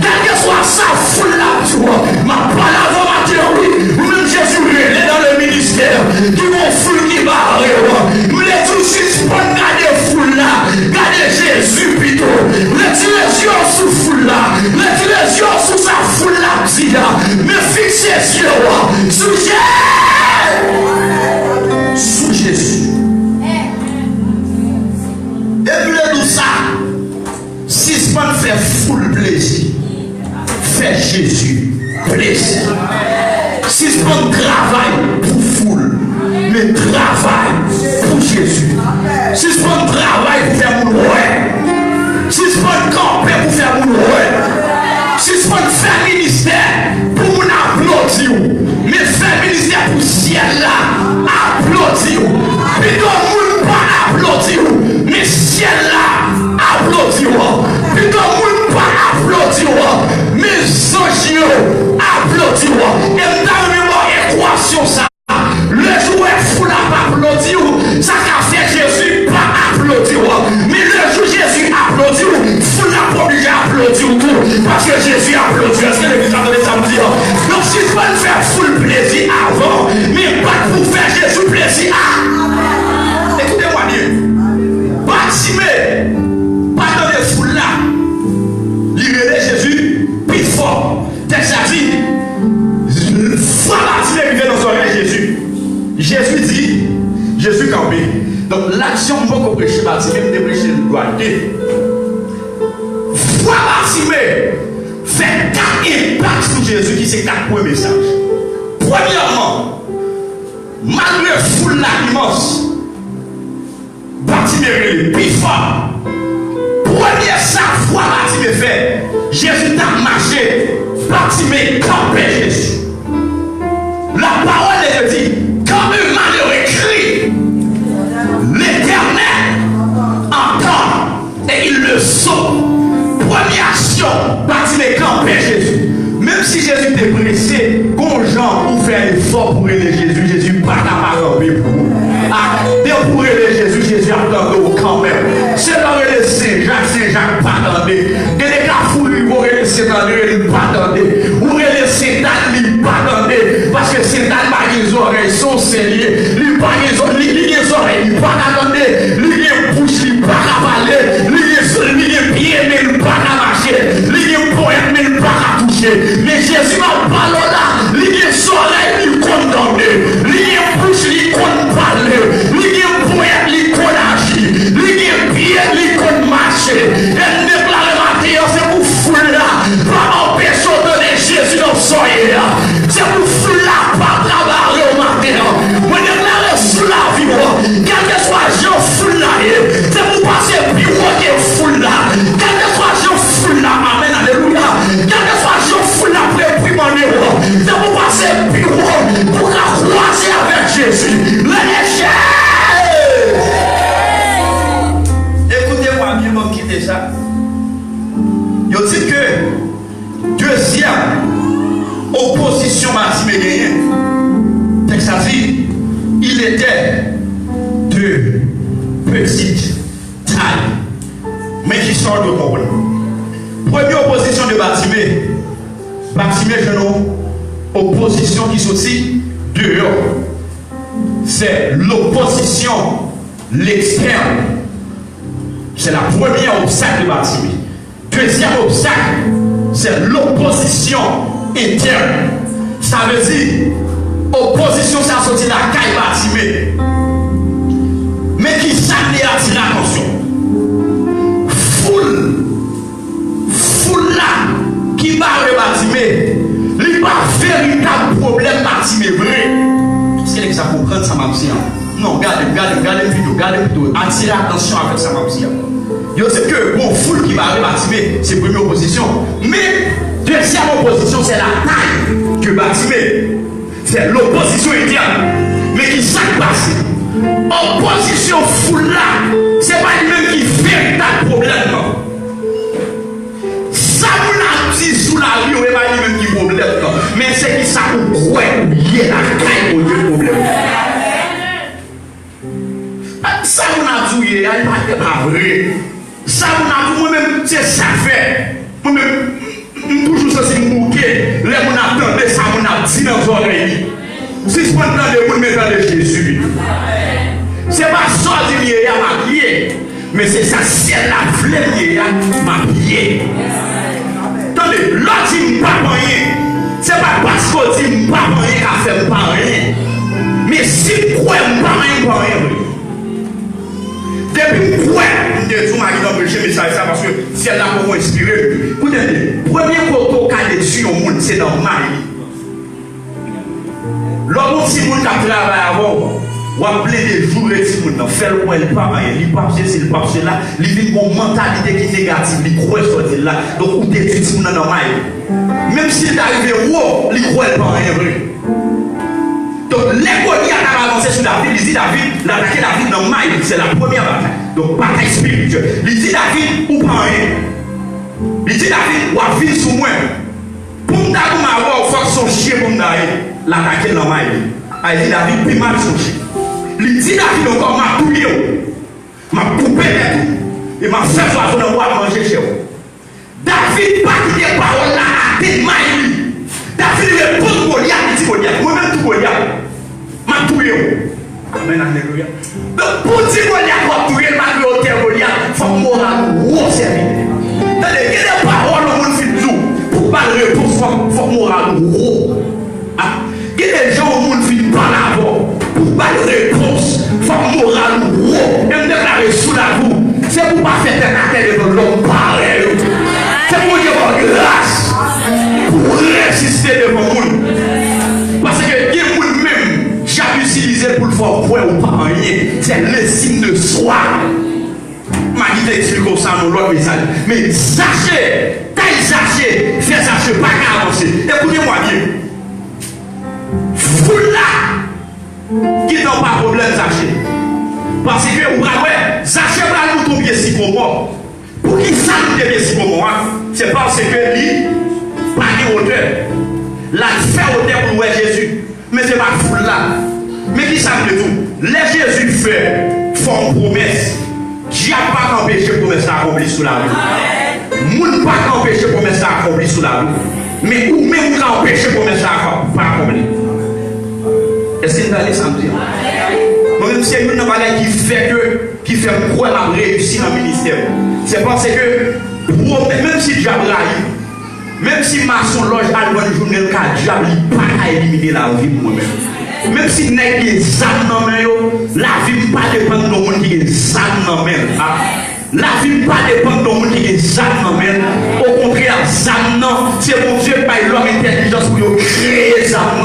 Quel que soit sa foule là, tu vois, ma parole matin, oui, même Jésus est dans le ministère, qui vont foule qui va arriver. Nous les tous suspendent, gardez foule là, gardez Jésus plutôt. Retirez les yeux sous foule là, retirez les yeux sous sa foule là, mais fixez les yeux sous Jésus. Sous Jésus. Et puis tout ça, si ce pas faire full plaisir, fait Jésus plaisir. Si ce pas travail pour foule, mais travail pour Jésus. Si ce pas travail pour faire mon ouais, si ce pas camper pour faire mon ouais, si ce pas faire ministère pour mon applaudir, mais faire ministère pour ciel là, applaudir. Mais dans le monde pas applaudir, mais ciel là, applaudir. Mais dans le monde Jésus applaudit. Est-ce que l'église a donné ça me dit? Donc si tu vas faire full plaisir avant, mais pas pour faire Jésus plaisir. Écoutez-moi bien. Bartimée, pas dans les foules là. Libérer Jésus, plus fort. Texte a dit, foi Bartimée qui vient dans son oreille Jésus. Jésus dit, Jésus campé. Donc l'action qu'on prêche Bartimée, on prêche le droit. Foi Bartimée fait 4 impacts sur Jésus qui c'est 4 premiers messages. Premièrement, malgré foule là immense, Bartimée est plus fort. Première fois Bartimée fait, Jésus t'a marché, Bartimée campait Jésus. La parole est dit, quand un malheureux crie, l'Éternel entend et il le sauve. Première action, Bartimée campait Jésus. Même si Jésus était pressé, quand Jean pour faire l'effort pour aider Jésus, Jésus pas capable de pour vous. Pour aider Jésus, Jésus attendait quand même. C'est là où il est Saint-Jacques pas attendait. Il est cafouillé pour aider Saint-André, il pas attendait. Ou aider Saint-Anne, il pas attendait. Parce que Saint-Anne pas les oreilles, sont scellées. Il pas les oreilles, il pas attendait. Il a bouche, il pas avaler. Il a pied, mais il pas marcher. Il a poète, mais il pas toucher. Mais Jésus m'a parlé là. Il a oreille, il condamné. Il a bouche, il compte parler. Elle déclare matin, c'est pour foule là, pas empêcher de donner Jésus dans son là. C'est pour foule là, pas travailler au matin. Moi, déclare sous la vie, quel que soit Jean foule là, c'est pour passer bureau qui est foule là. Quel que soit Jean foule là, amen, alléluia. Quel que soit Jean foule là, pour imprimer en héros, c'est pour passer bureau, pour la croiser avec Jésus. Ça. Il dit que deuxième opposition Bartimée gagnée. Texte a dit, il était de petite taille, mais qui sort de problème. Première opposition de Bartimée, genou, opposition qui sortit dehors. C'est l'opposition, l'externe. C'est la première obstacle de Bartimée. Deuxième obstacle, c'est l'opposition interne. Ça veut dire, opposition, ça sortit de la caille Bartimée. Mais qui s'attire à attirer l'attention. Foule là, qui barre Bartimée, il n'y a pas véritable problème Bartimée vrai. Est-ce qu'il y a ça pour prendre ça m'a dit? Non, regardez plutôt. Attirez attention avec ça m'a dit. Vous savez que bon, foule qui va Bartimée, c'est la première opposition. Mais deuxième opposition, c'est la taille que Bartimée. C'est l'opposition interne. Mais qui s'est passé. Opposition foule là, c'est pas lui-même qui fait un problème. Ça vous l'a dit sous la vie, c'est pas lui-même qui problème. Mais c'est qui ça vous croit, il y a la taille au lieu de problème. Ça vous a dit, il n'y a pas vrai. Ça vous a dit, moi-même, c'est ça fait. Moi-même, toujours ça, c'est bouquet. Les gens attendent ça, on a dit dans les oreilles. Si je prends le monde, de Jésus. C'est pas ça qu'il y a maquillé, mais c'est ça, c'est la flemme qui a maquillé. Attendez, l'autre dit pas rien. C'est pas parce qu'on dit pas rien qu'à faire pas rien. Mais si vous croyez pas rien. Depuis quoi on dit tout mari dans le message ça parce que c'est là pour inspirer. Écoutez, premier photo qu'a dessus au monde c'est normal. L'homme si monde qui travaille avant, ou appeler des jours et si monde fait le point il pas rien, il pas c'est le pas là, il vit une mentalité qui est négative, il croit sortir là. Donc ou des si monde normal. Même s'il est arrivé haut, il croit pas rien vrai. Donc, l'économie a avancé sur David. Il dit David, l'attaquer David dans Maï, c'est la première bataille. Donc, bataille spirituelle. Il dit David, ou pas rien. Il dit David, ou à vivre sous moi. Pour me avoir, il faut que son chien pour me l'attaquer dans Maï. Il dit David, puis mal son chien. Il dit David encore, m'a touillé, m'a coupé les coups. Et m'a fait soir dans le bois manger chez vous. David, pas des paroles là à des mailles. David répond Goliath, il dit Goliath, moi-même tout Goliath, m'a tué. Amen, alléluia. Donc pour dire Goliath, m'a tué, m'a tué au terre Goliath, il faut moral ou servir. Il y a des paroles au monde qui disent, pour pas de réponse, il faut moral ou il y a des gens au monde qui parlent avant, pour pas de réponse, il faut moral ou même déclarer sous la boue. C'est pour pas faire un terre devant l'homme pareil. C'est pour dire grâce, pour résister devant le monde. Parce que il y a des gens même, j'ai utilisé pour le faire point ou pas rien. C'est le signe de soi. Je vais t'expliquer ça dans l'autre message. Mais sachez, taille sachez, fais sachez, pas qu'à avancer. Écoutez-moi bien. Vous là, qui n'ont pas de problème, sachez. Parce que vous voyez, sachez pas nous tomber si comment. Pour qui ça nous tombe si comment, c'est parce que lui, pas de hauteur. La fait hauteur pour voir Jésus. Mais c'est pas fou là. Mais qui ça veut tout? Les Jésus fait, font promesse. Dieu n'a pas empêché la promesse à accomplir sous la rue. Moun pas empêché la promesse à accomplir sous la rue. Mais ou même qui empêché la promesse à accomplir. Est-ce que vous allez sentir? Moi-même, c'est une valeur qui fait quoi la réussir dans le ministère. C'est parce que, même si Dieu a même si maçon loge à une journée, le cas diable n'a pas à éliminer la vie pour moi-même. Même si n'est pas des âmes dans la vie ne pas dépendre de monde qui est des âmes dans la vie ne pas dépendre de monde qui est des âmes dans au contraire, âmes c'est mon Dieu qui a l'homme intelligence pour créer des âmes.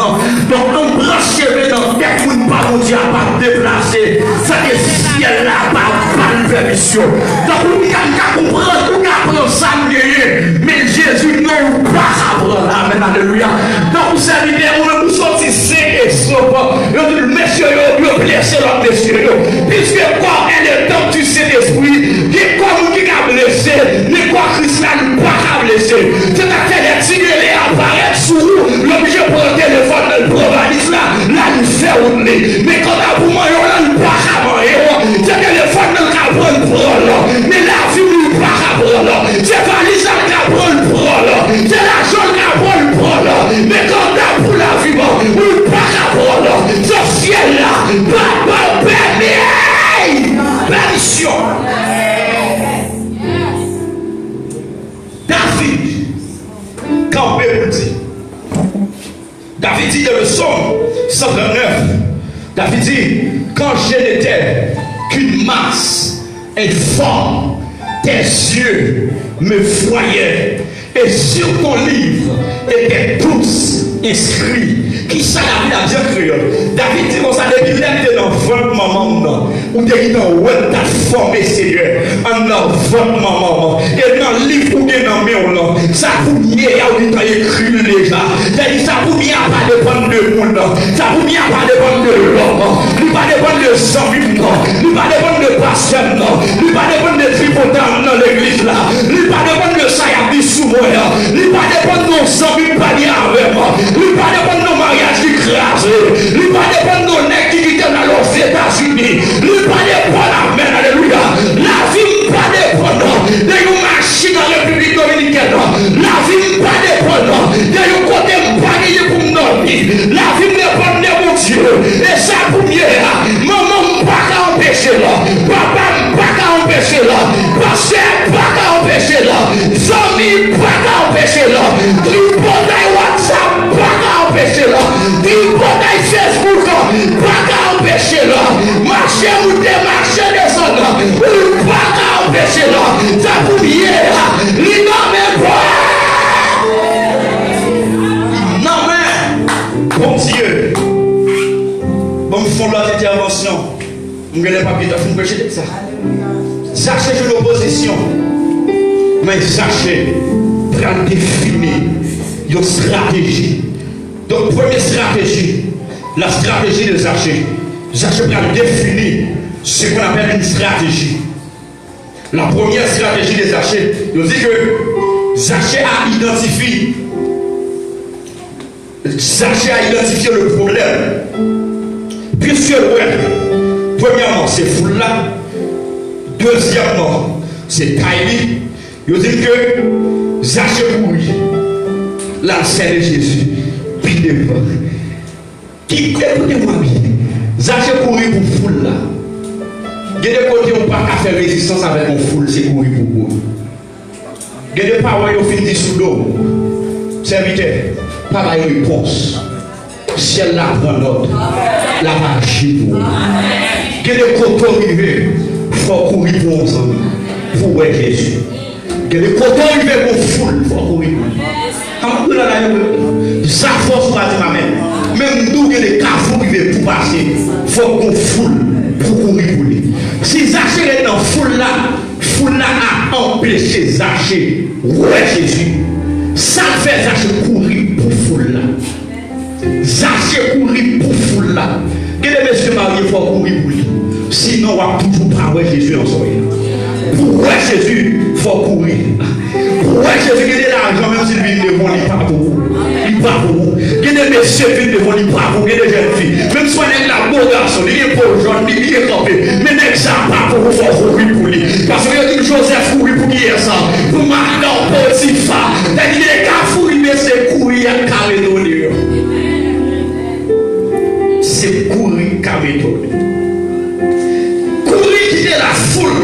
Donc, on branche dans le tête pour ne pas mon Dieu à pas déplacer. Ça que ciel là pas permission. Donc, on peut comprendre, on peut apprendre ça, mais Jésus non pas apprendre. Amen, alléluia. Donc, vous savez bien, on vous sortir sain et sauf. Messieurs, vous blessez l'autre messieurs. Puisque quoi est le temps du Saint-Esprit, qui est quoi qui a blessé, ni quoi Christ n'a pas blessé. C'est-à-dire les tigres les apparaissent sous l'objet pour le téléphone de provalise là, nous fait rouler. Mais quand vous m'en avez pas à manger, c'est que le téléphone ne va prendre le prendre. Mais la vie ne va pas prendre. C'est valise qui va prendre le prendre. C'est l'argent qui va prendre le prendre. Mais quand on a pour la vie, on ne va pas prendre. Ce ciel là, pas permission. David dit dans le psaume 139, David dit, quand je n'étais qu'une masse informe, tes yeux me voyaient, et sur ton livre étaient tous inscrits. Qui ça la vie a dit créole? David dit comme ça, depuis qu'il était dans votre maman, ou depuis dans le t'as formé Seigneur, en dans votre maman, et dans le livre ou bien dans le main, ça vous y est, il a écrit déjà. C'est-à-dire, ça vous y a pas dépendre de monde, ça vous y a pas dépendre de l'homme, il pas dépendre de sang vivant, il pas dépendre de pasteur, il pas dépendre de tripotant dans l'église là, il pas dépendre de ça, il a dit sous moi, il pas dépendre de sang vivant, avec moi, il pas dépendre de mariage écrasé, il pas dépendre de nègres qui quittent dans les États-Unis, il pas dépendre, amen, alléluia, la vie pas dépendre de une machine dans la République dominicaine, la vie pas dépendre de un côté panier pour me dormir, la vie dépend de mon Dieu, et ça pour mieux, maman pas empêcher là, papa pas empêcher là, pasteur pas empêcher là, famille pas empêcher là, tripotaille WhatsApp pas empêcher là, tripotaille Facebook pas empêcher là, marcher ou démarcher descendre, pas empêcher là, ça pour mieux, il n'a même pas. Non mais, bon Dieu, bon fond de l'intervention, on ne pas bien de prêcher ça. Sachez que l'opposition, mais sachez, pour définir une stratégie. Donc, première stratégie, la stratégie de Zachée. Zachée pour définir ce qu'on appelle une stratégie. La première stratégie de Zachée, il dit que Zachée a identifié le problème. Puisque, premièrement, c'est fou là. Deuxièmement, c'est taille. Ils disent que Zaché courir. La scène de Jésus. Puis devant. Qui écoutez-moi bien. Zaché courir pour foule là. Il y a des côtés où on ne peut pas faire résistance avec une foule, c'est courir pour vous. Il y a des paroles qui ont fini sous l'eau. Serviteur, pas de réponse. Ciel là prend l'ordre. La magie pour vous. Il y a des côtés arrivés. Il faut courir pour ensemble. Pour voir Jésus. Il y a des côtés arrivés pour foule. Il faut courir pour vous. Quand vous avez ça force pas de ma main. Même nous, il y a des carrefours qui viennent pour passer. Il faut qu'on foule pour courir pour lui. Si Zaché est dans foule là a empêché Zaché. Ouais, Jésus. Ça fait Zaché courir pour foule là. Zaché courir pour foule là. Que les messieurs mariés, il faut courir pour lui. Sinon, on va toujours pas voir Jésus en soi. Pour voir Jésus, il faut courir. Pour voir Jésus, il y a de l'argent, même s'il vient devant, il part pour vous. Il part pour vous. Il y a des messieurs qui viennent devant, il part pour vous. Il y a des jeunes filles. Même si on est là, beau garçon, il est beau jaune, il est campé. Mais n'est-ce pas pour vous, il faut courir pour lui. Parce que dit Joseph courir pour qui est ça? Pour Marc-André Potiphar. Il est qu'à courir, mais c'est courir à Calédonie. C'est courir Calédonie. Courir quitter la foule.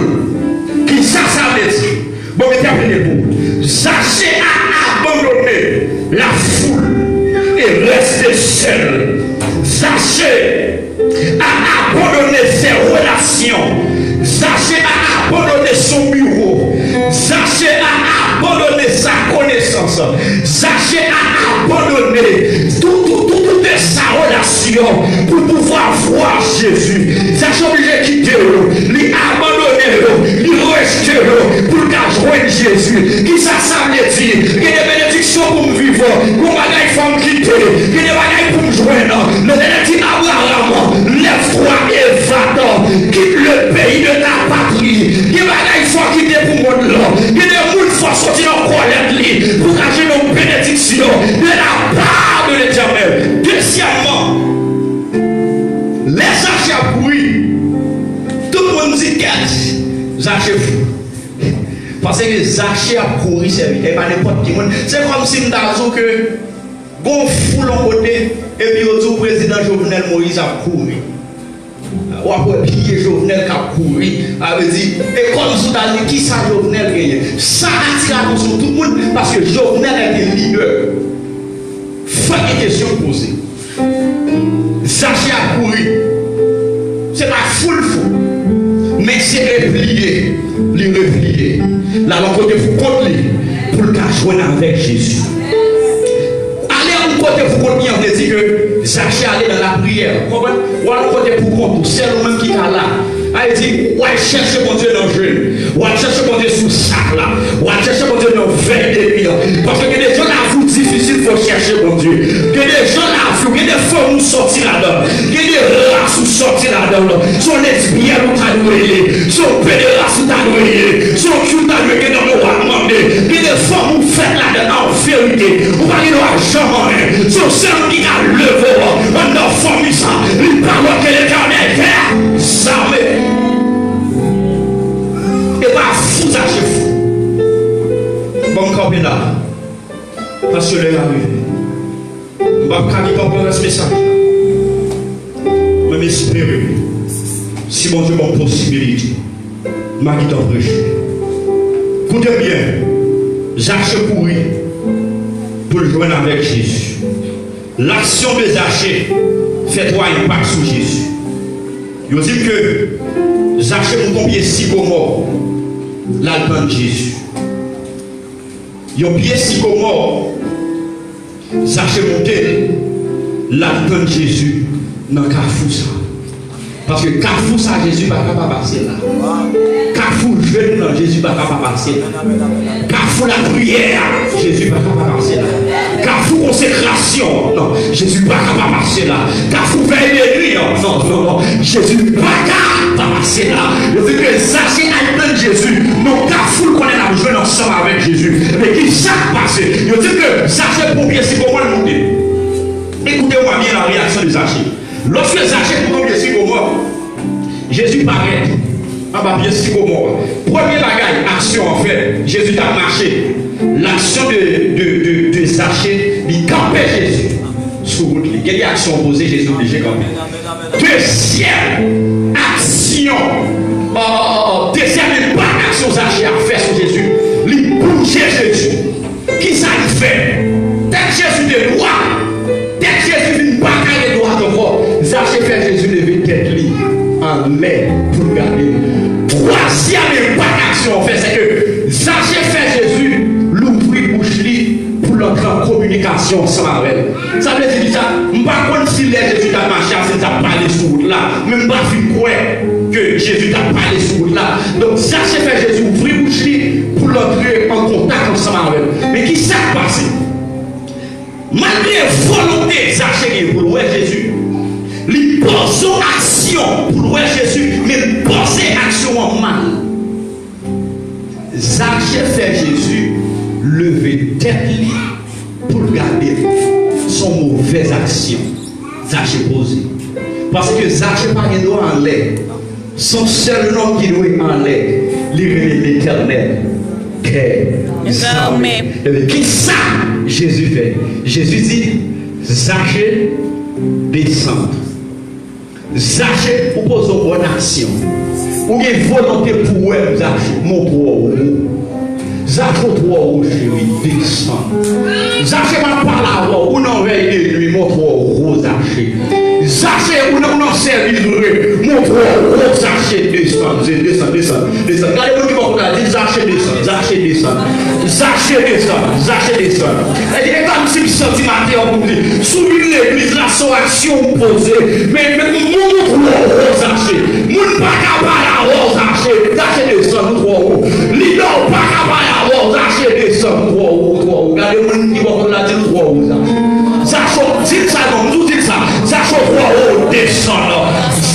Qui ça veut dire? Bon, mais appelez-vous. Zaché a abandonné la foule et resté seul. Zaché a abandonné ses relations. Zaché a abandonné son bureau. Zaché a abandonné sa connaissance. Zaché a abandonné toute sa relation pour pouvoir voir Jésus. Zaché a obligé de quitter, lui abandonner, lui rejeter pour joindre Jésus. Qui ça veut dire? Il y a des bénédictions pour me vivre, pour me femme quitter, il y a des bagailles pour me joindre. Le Seigneur dit Abraham, lève-toi et va-t'en, quitte le pays de ta patrie. Il y a des bagailles faut quitter pour le monde là. Il y a des gens qui faut sortir en colère pour cacher nos bénédictions de la part de l'Éternel. Deuxièmement, les Zaché à bruit. Tout le monde dit qu'est-ce Zaché fou. Parce que Zaché a couru, c'est pas n'importe qui. C'est comme si nous avons que gon foule en côté et puis le président Jovenel Moïse a couru. Ou après piller Jovenel qui a couru, avait dit, et comme vous avez dit, qui ça Jovenel gagné? Ça attire l'attention tout le monde parce que Jovenel est un leader. Faut une question posée. Zaché a couru. C'est pas foule fou. Mais c'est replié, lui replié. Là, l'on côté pour contre lui, pour le joindre avec Jésus. Allez à l'autre côté pour contre lui, on dit que Zaché allait dans la prière. Ou à l'autre côté pour contre, c'est lui-même qui est là. Il dit, ouais, cherchez mon Dieu dans le jeûne. Ouais, cherchez mon Dieu sous sac là. Ouais, cherchez mon Dieu dans le veille des pires. Parce que des gens là, vous difficile pour chercher mon Dieu. Que des gens là, il y a des femmes où sortir là-dedans. Il y a des races où sortir là-dedans. Son lesbiennes où t'as noué. Son pédérace où t'as noué. Son cul t'as noué dans le roi demandé. Il y a des femmes où faites là-dedans en vérité. Vous parlez de l'argent. Son seul qui a levé. Un enfant mis ça. Il parle que l'Éternel fait. Ça met. Et pas fou Zaché fou. Bon, campé là. Parce que l'heure arrive. Je ne vais pas comprendre ce message. Je m'espère. Si mon Dieu m'a une possibilité, je vais t'en prêcher. Écoutez bien. Zaché courir pour le joindre avec Jésus. L'action de Zaché fait toi un impact sur Jésus. Il dit que Zaché m'a combien sycomore. L'album de Jésus. Il y a un pied sycomore. Zaché monté l'album de Jésus dans le carrefour ça. Parce que carrefour ça, Jésus ne va pas passer là. Carrefour jeune, non, Jésus ne va pas passer là. Carrefour la prière, Jésus ne va pas passer là. Carrefour consécration, non, Jésus ne va pas passer là. Carrefour veille de nuit, non, Jésus ne va pas passer là. Je veux que Zaché allume Jésus, non, carrefour qu'on est là, jouer ensemble avec Jésus. Mais qui ça passe? Je veux que Zaché pour bien, c'est comment le monter. Écoutez-moi bien la réaction de Zaché. Lorsque Zaché pour bien, c'est comment Jésus paraît. Ah bah bien sycomore. Premier bagaille, action en fait. Jésus a marché. L'action de Zachée, il campait Jésus sur route. Il y a des actions opposées, Jésus obligé camper. Deuxième action, deuxième pas action Zachée a fait sur Jésus. Il bougeait Jésus. Qui ça il fait? Dès que Jésus de droit, dès que Jésus vient bataille de droit encore, Zachée fait Jésus lever tête en l'air pour garder. Troisième pas d'action en fait, c'est que Zachée fait Jésus l'ouvrir bouche pour l'entrer en communication ensemble avec elle. Ça veut dire ça, je ne sais pas si Jésus a marché, si tu as parlé sur route là, mais je ne sais pas que Jésus t'a parlé sur route là. Donc Zachée fait Jésus ouvrir bouche pour l'entrer en contact ensemble avec elle. Mais qui s'est passé? Malgré la volonté de Zachée pour louer Jésus, il pose action pour louer Jésus, mais il pose action en mal. Zachée fait Jésus lever tête pour garder son mauvaise action. Zachée posé. Parce que Zachée pas un doigt en l'air. Son seul nom qui doit en l'air, l'Éternel. Qui ça Jésus fait? Jésus dit, Zachée, descend. Zachée, vous posez une bonne action. Vous avez une volonté pour elle, Zachée, mon pour Zachée, toi, chérie, descend. Zachée va pas la voir, ou non, veille de nuit, mon toi, Zachée. Zachée, ou non, service, mon toi, Zachée, descend. Regardez-moi qui va dire, Zachée, descend. Zachée, descend. Elle dit, comme si je sentis ma terre pour dire, soumis l'église, la son action posée, mais mon toi, Zachée, mon pas capable à la Zachée, Zachée, descend, mon toi, l'idole pas capable à Zachée descend, regardez-moi qui va la dire 3 ou ça. Zachée, ça, non, nous dites ça. Zachée 3 descend.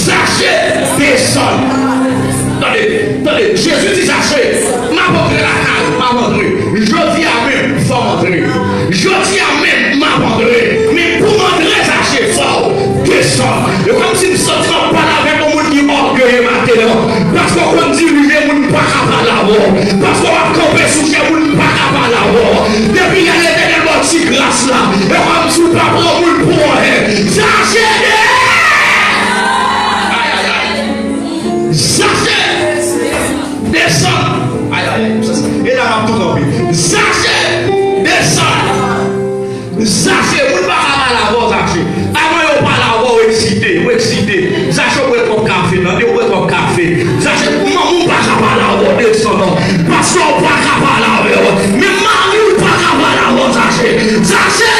Zachée descend. Attendez, Jésus dit Zachée, m'a montré la case, m'a montré. Je dis à même, il faut montrer. Je dis à même, m'a montré. Mais pour montrer Zachée, il faut descendre. Et comme si nous ne sortions pas là avec le monde qui orgueille maintenant. Parce qu'on dirige, on ne peut pas l'avoir. Parce qu'on va camper sous chez vous, on ne peut pas l'avoir. Depuis qu'il y a l'éternel petit grâce là, et comme si on ne peut pas prendre le point. Zachée, descend. Et là, on va tout camper. Zachée, descend. Zachée, vous ne pouvez pas l'avoir, Zachée. Avant, on ne peut pas l'avoir excité. Zachée, vous ne pouvez pas café, non, vous ne pouvez pas café. Zachée, vous ne pouvez pas l'avoir, descendant. Parce qu'on ne peut pas l'avoir. Mais Marie, vous ne pouvez pas l'avoir, Zachée. Zachée,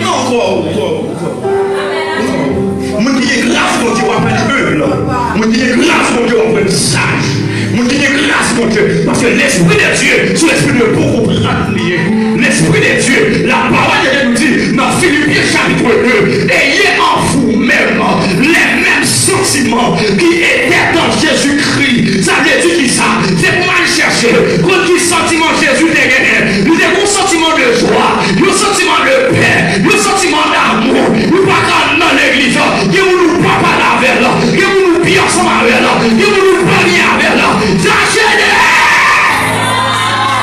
non, quoi. Mon Dieu, grâce, mon Dieu, on appelle humble. Mon Dieu, grâce, mon Dieu, on appelle sage. Mon Dieu, grâce, mon Dieu, parce que l'Esprit de Dieu, c'est l'Esprit de beaucoup comprendre. L'Esprit de Dieu, la parole de Dieu nous dit dans Philippiens chapitre 2, ayez en vous-même les mêmes sentiments qui étaient dans Jésus-Christ. Ça veut dire qui ça? C'est pour mal chercher. Quand qui sentiment Jésus est gagné, nous avons un sentiment de joie, un sentiment de paix, un sentiment d'amour. Nous pas dans l'église, que nous ne pas avec là, que nous nous bien ensemble avec là, que nous nous parlions avec là.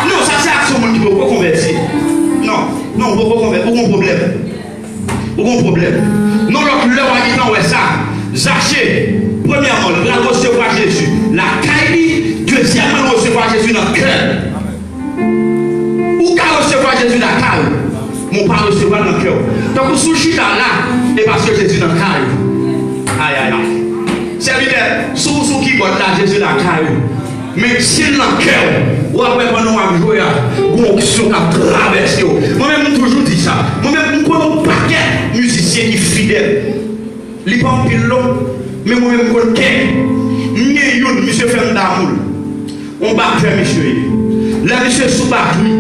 Non, ça c'est action qui ne peut pas convertir. Non, on ne peut pas convertir. Aucun problème. Non, l'heure à dire, ouais, ça. Zachée, premièrement, la recevoir Jésus. La caille, deuxièmement, recevoir Jésus dans le cœur. Ou qu'à recevoir Jésus dans le cœur. Mon pas recevoir dans le cœur. Donc, sous chita là, et parce que Jésus dans le cœur. Aïe. Serviteur, sous qui boit là, Jésus dans le cœur. Mais si dans le cœur, ou après quand nous avons joué à l'onction à traverser. Moi-même, je toujours dit ça. Moi-même, je connais un paquet de musiciens qui sont fidèles. Ils ne sont pas pile long, mais moi-même, je connais un monsieur fait d'amour. On bat faire monsieur. Là, monsieur sous battu,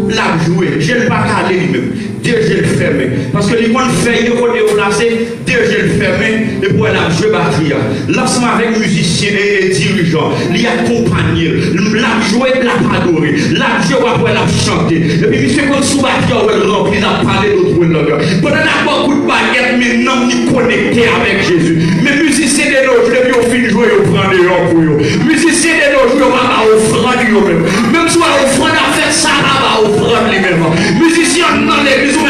l'a joué. Je ne vais pas caler lui-même. Dieu, je le ferme. Parce que les gens fait, ils vont déplacer. Dieu, je le ferme. Et pour la jouer batterie. L'ensemble avec musiciens et dirigeants. Il a accompagné. L'a joué, l'a adoré. L'a joué, après l'a chanté. Et puis, monsieur, quand sous batterie, on va remplir, il a parlé d'autres langues. Pendant qu'il a beaucoup de baguettes, mais non, ni connecté avec Jésus. Mais musiciens de l'autre, depuis au fin de jouer, on prend des gens pour eux. Musiciens musiciens de nos jours, on va offrande lui-même. Même si on va offrande à faire ça, on va offrande lui-même. Musiciens dans l'église, on va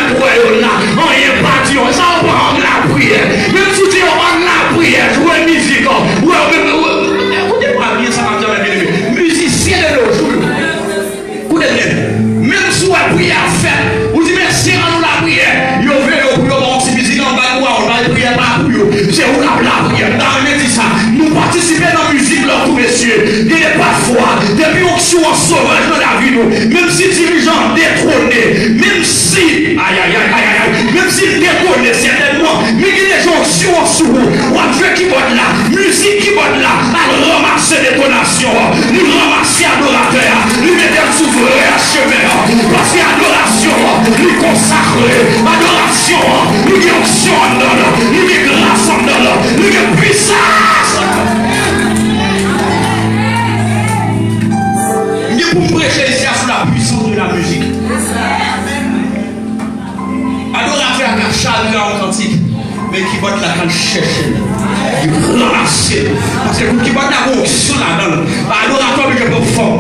là, on est parti, ça on va rendre la prière. Même si tu rends la prière, jouer musique, écoutez-moi bien, ça va dire la bien. Musiciens de nos jours, même si on a prié à faire, vous dites merci à nous la prière, vous venez au plus haut, si musique en bas, on va prier pas pour vous. C'est où la prière. Nous participons dans la musique, là, tous messieurs. Il n'y a pas de foi. Depuis onction en sauvage dans la vie, nous. Même si dirigeant détrôné, même si, même si détrôné, certainement, mais il y a des onctions en sous. Ou un Dieu qui vote là, musique qui vote là, à ramasser détonation, nous ramasser adorateur, nous mettre sous vrai chemin. Parce qu'adoration, nous consacrer, adoration, nous y onction en donne, nous y grâce en donne, nous y puissance. Pour prêcher ici sur la puissance de la musique. Adorateur à chaleur en cantique, mais qui va te la chercher, il ramasser. Parce que qui va te la onction là-dedans, adorateur je peux faire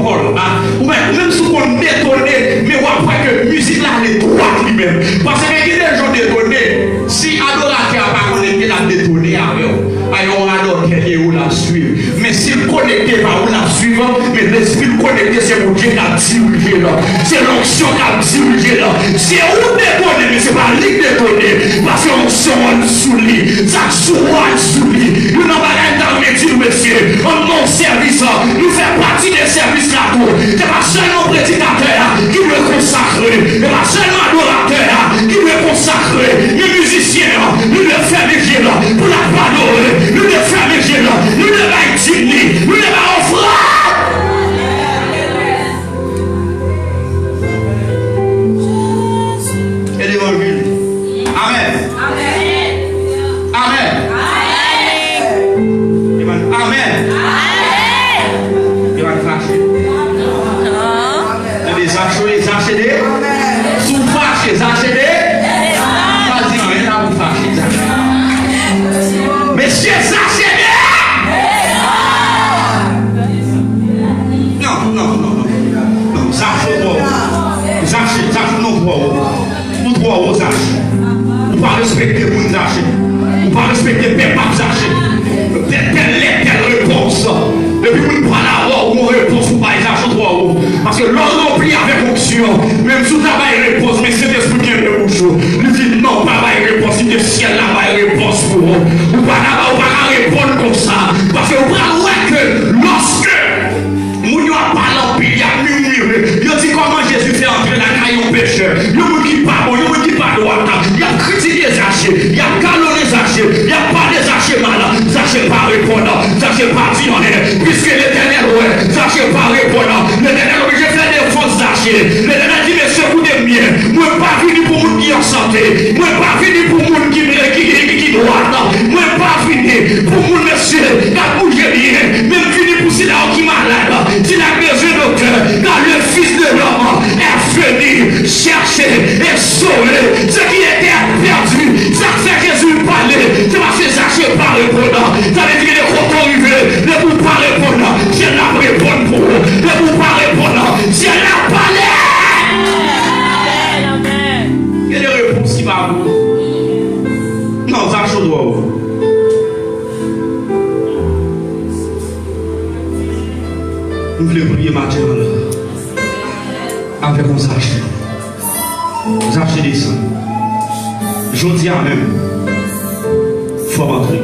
ou même si on détonne, mais on voit que la musique là elle est droite lui-même. Parce que il y a des gens détonnés, si adorateur n'a pas connecté la détonner avec eux. On adore quelqu'un la suivre. Mais si le connecté va la suivre, mais l'esprit connecté, c'est mon Dieu qui a dirigé là. C'est l'onction qui a dirigé là. C'est où détonner, mais c'est pas lui détonner. Parce que l'onction est sous lui. Ça soit sous lui. Nous n'avons pas dans le métier, monsieur. On mon service, nous fait partie des services là. C'est pas seulement prédicateur qui veut consacrer. C'est pas seulement adorateur qui veut consacrer. Les musiciens, nous devons faire des jeux là pour la adorer. Nous devons faire les jeux là, nous devons indigner, nous devons offrir. Et l'évangile. Amen. Amen. Amen. Amen. Il va fâcher. Il va fâcher. Sous fâcher, acheter. Vas-y, amen, là vous fâchez. Messieurs, sachez-le! Non, sachez toi. Sachez non toi. Vous trois, vous sachez. Vous pas respecter vous sachez. Vous pas respecter père pas sachez. Telle réponse. Depuis vous prenez la ou réponse, vous pas sachez toi. Parce que l'on prie avec onction, même si vous avez une réponse, mais c'est l'esprit qui est de bouche. Lui dit non, pas de réponse, il dit ciel là, pas de réponse pour vous. Vous pas répondre comme ça. Parce que vous voyez que lorsque nous n'avons pas l'empire, il y a murmuré. Il dit comment Jésus fait entrer la caille au pécheur. Il ne dit pas bon, il ne dit pas droit. Il a critiqué Zachée, il a galonné Zachée, il a parlé Zachée malin. Zachée pas répondant, Zachée pas dionner. Puisque l'éternel, ouais, Zachée pas répondant. L'éternel, je fais des fausses Zachée. L'éternel dit, mais secoudez bien. Moi, pas venu pour monde qui est en santé. Moi, pas venu pour monde qui droit. Moi, pas venu pour monde, monsieur, qui a bougé bien. Même venu pour celui qui est malade. S'il a besoin de cœur, car le Fils de l'homme est venu chercher et sauver ce qui était perdu. Ça fait Jésus parler. C'est parce que Zachée pas répondant. Ça veut dire que les cotons arrivés, ne vous pas répondant. Je la réponds pour vous. Ne vous pas répondant. Je la parlé. Il y a des réponses qui va vous. Non, Zachée doit vous. Nous voulons prier maintenant avec un Zachée. Zachée descend. Je dis à même, il faut rentrer.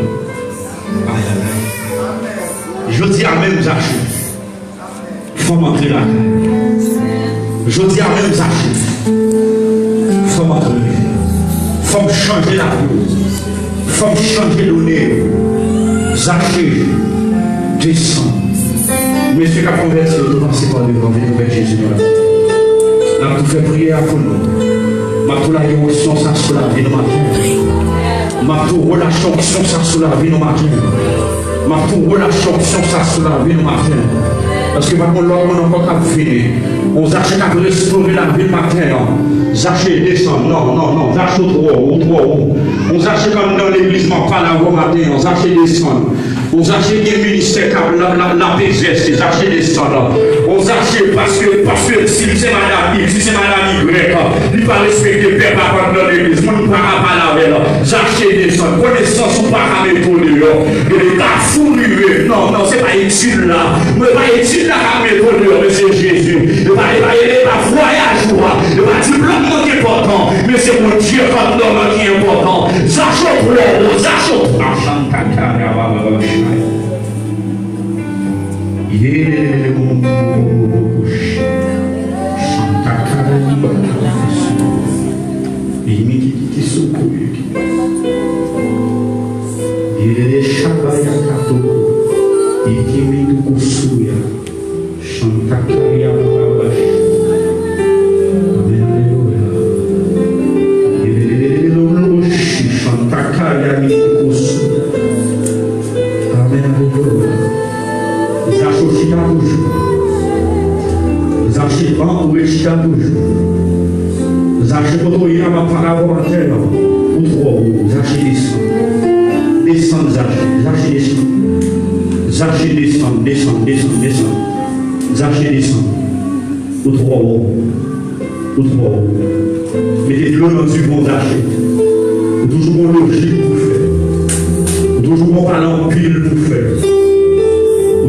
Je dis à même Zachée, il faut rentrer là. Je dis à même Zachée, il faut rentrer. Il faut changer la vie. Il faut changer le nez. Zachée descend. Monsieur qui a converti, nous passons par devant, venez vers Jésus. Nous avons fait prier pour nous. Nous avons la onction ça sur la vie de matin. Nous avons relâché onction ça sur la vie de matin. Nous avons relâché onction ça sur la vie de matin. Parce que maintenant, l'homme n'a pas fini. On s'achète à restaurer la vie de matin. Zachée descend. Non. Zachée trop haut. On s'achète comme dans l'église, pas là au matin. On s'achète descend. Aux archers qui ministère la exerce, les archers descendants. Aux archers parce que si c'est madame Y, il va respecter le père papa dans l'église, on ne parle pas la veille. Les archers descendent, connaissance ou pas à mettre au dehors. Il est à fourrure. Non, c'est pas étude là. Mais pas étude là à mettre au dehors, mais c'est Jésus. Il va voyage, il va diplôme qui est important, mais c'est mon Dieu comme l'homme qui est important. Zachot pour l'homme, Zachot. Mettez de l'eau dans du bon Zachée. Toujours bon logique pour faire. Toujours bon parler en pile pour faire.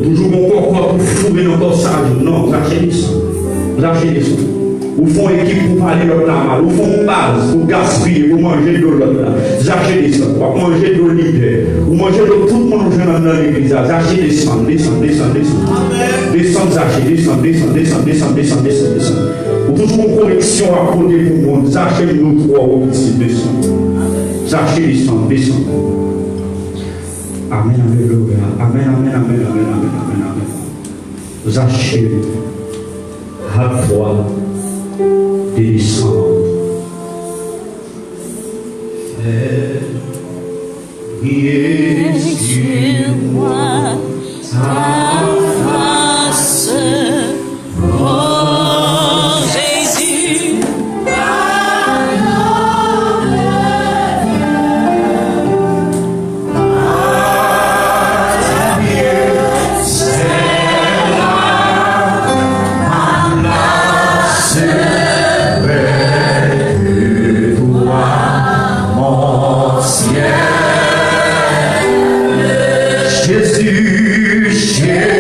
Toujours bon corps pour fourrer dans le sage. Non, Zachée descend. Ou font équipe pour parler l'autre là, ou font base pour gaspiller, pour manger de l'autre là. Zachée descend. Pour manger de l'hiver. Ou manger de tout le monde dans l'église. Zachée descend. Descend Zachée, descend. Ou toujours une correction à côté pour le monde. Zachée nous trois au petit descend. Zachée descend. Amen. Zachée, à toi, descend. Sur-moi ta face, oh Jésus. Jésus,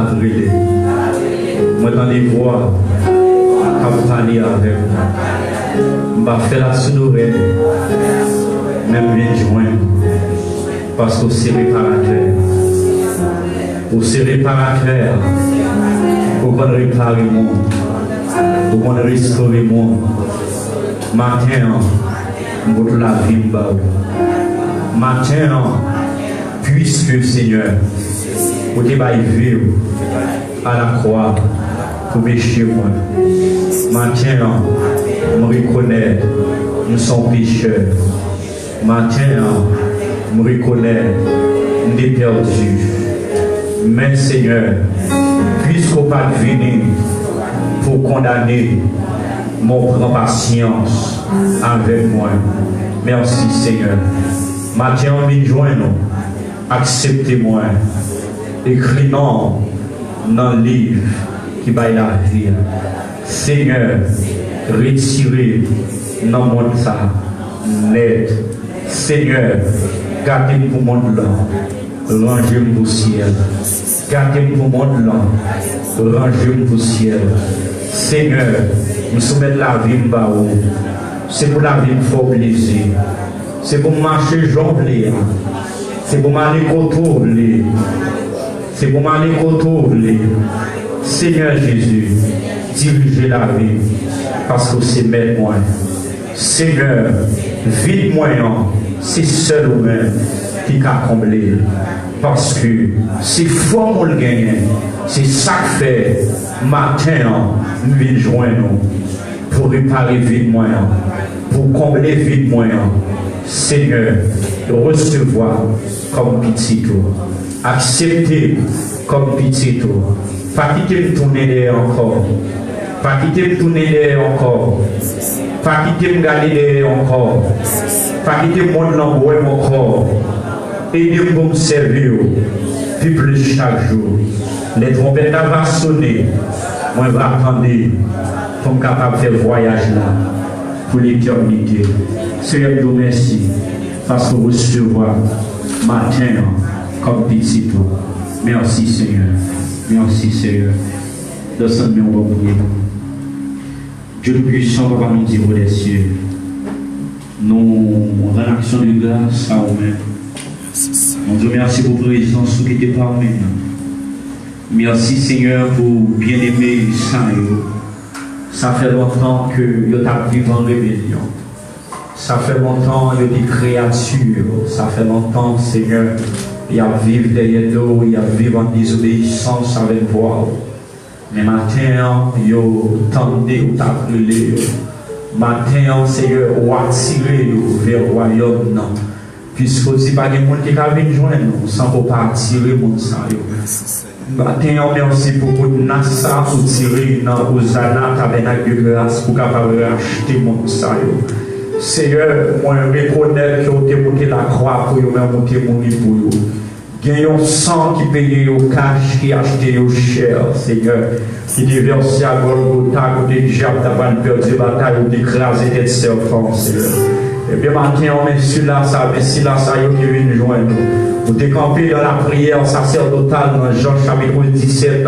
brûlé. Moi, dans les voix, à parler avec moi. Je vais faire la sourire, même bien joindre. Parce que c'est réparateur. Ou c'est réparateur. Pour qu'on répare le monde. Pour qu'on restaure le monde. Matin, pour la vie. Matin, puisque Seigneur, pour te vivre à la croix, pour pécher moi. Matin, je me reconnais, nous sommes pécheurs. Matin, je me reconnais, nous sommes perdus. Mais Seigneur, puisqu'on pas venir pour condamner, mon prend patience avec moi. Merci Seigneur. Matin, on vient joindre, acceptez-moi. Écris-nous dans le livre qui va la vie. Seigneur, retirez dans le monde ça, l'aide. Seigneur, gardez pour le monde là, rangez-moi pour le ciel. Gardez pour le monde là, rangez-moi pour le ciel. Seigneur, nous soumettons la vie bas haut. C'est pour la vie fort plaisir. C'est pour marcher jongler. C'est pour m'aller contrôler. C'est pour m'aller contrôler. Seigneur Jésus, dirigez la vie parce que c'est maître moi. Seigneur, vide moyen, c'est seul ou même qui a comblé. Parce que c'est fort pour le gagner. C'est ça que fait matin, nous venons joindre pour réparer vide moyen, pour combler vide moyen. Seigneur, recevoir comme petit tour. Accepter comme petit tour. Pas quitter me tourner derrière encore. Pas quitter me tourner derrière encore. Pas quitter me garder derrière encore. Pas quitter mon langue encore. Aidez-moi pour me servir. Puis plus chaque jour. Les trompettes vont sonner. Moi, je vais attendre pour me capable de faire le voyage là. Pour l'éternité. Seigneur, nous merci. Parce que vous recevez matin comme petit tour. Merci Seigneur. Merci Seigneur. Dans ce nom, on va prier. Dieu le puissant, va nous dire des cieux. Nous rendons action de grâce à vous-même. On dit merci pour la présence qui était parmi nous. Merci Seigneur pour bien-aimer Saint. Ça fait longtemps que vous avez vécu en rébellion. Ça fait longtemps que vous avez des créatures. Ça fait longtemps, Seigneur, il y a vivre derrière nous, il y a vivre en désobéissance avec vous. Mais maintenant, vous tendez ou t'appelez. Maintenant, Seigneur, vous attirez vers le royaume. Puisque ce n'est pas des gens qui viennent joindre nous, sans pas attirer le monde. Maintenant, merci pour que nous ça pour tirer dans le tabernacle de grâce pour capable acheter le monde. Seigneur, moi je reconnais que vous avez monté la croix pour vous, même monter mourir pour vous. Il y a un sang qui paye au cash, qui acheté au cher, Seigneur, qui est versé à Golgotha, côté du diable, d'avoir perdu la bataille, ou d'écraser des serpents, Seigneur. Et bien maintenant, on met celui-là, ça, mais si là, ça y est, qui vient nous joindre. Vous décampez dans la prière sacerdotale dans Jean chapitre 17.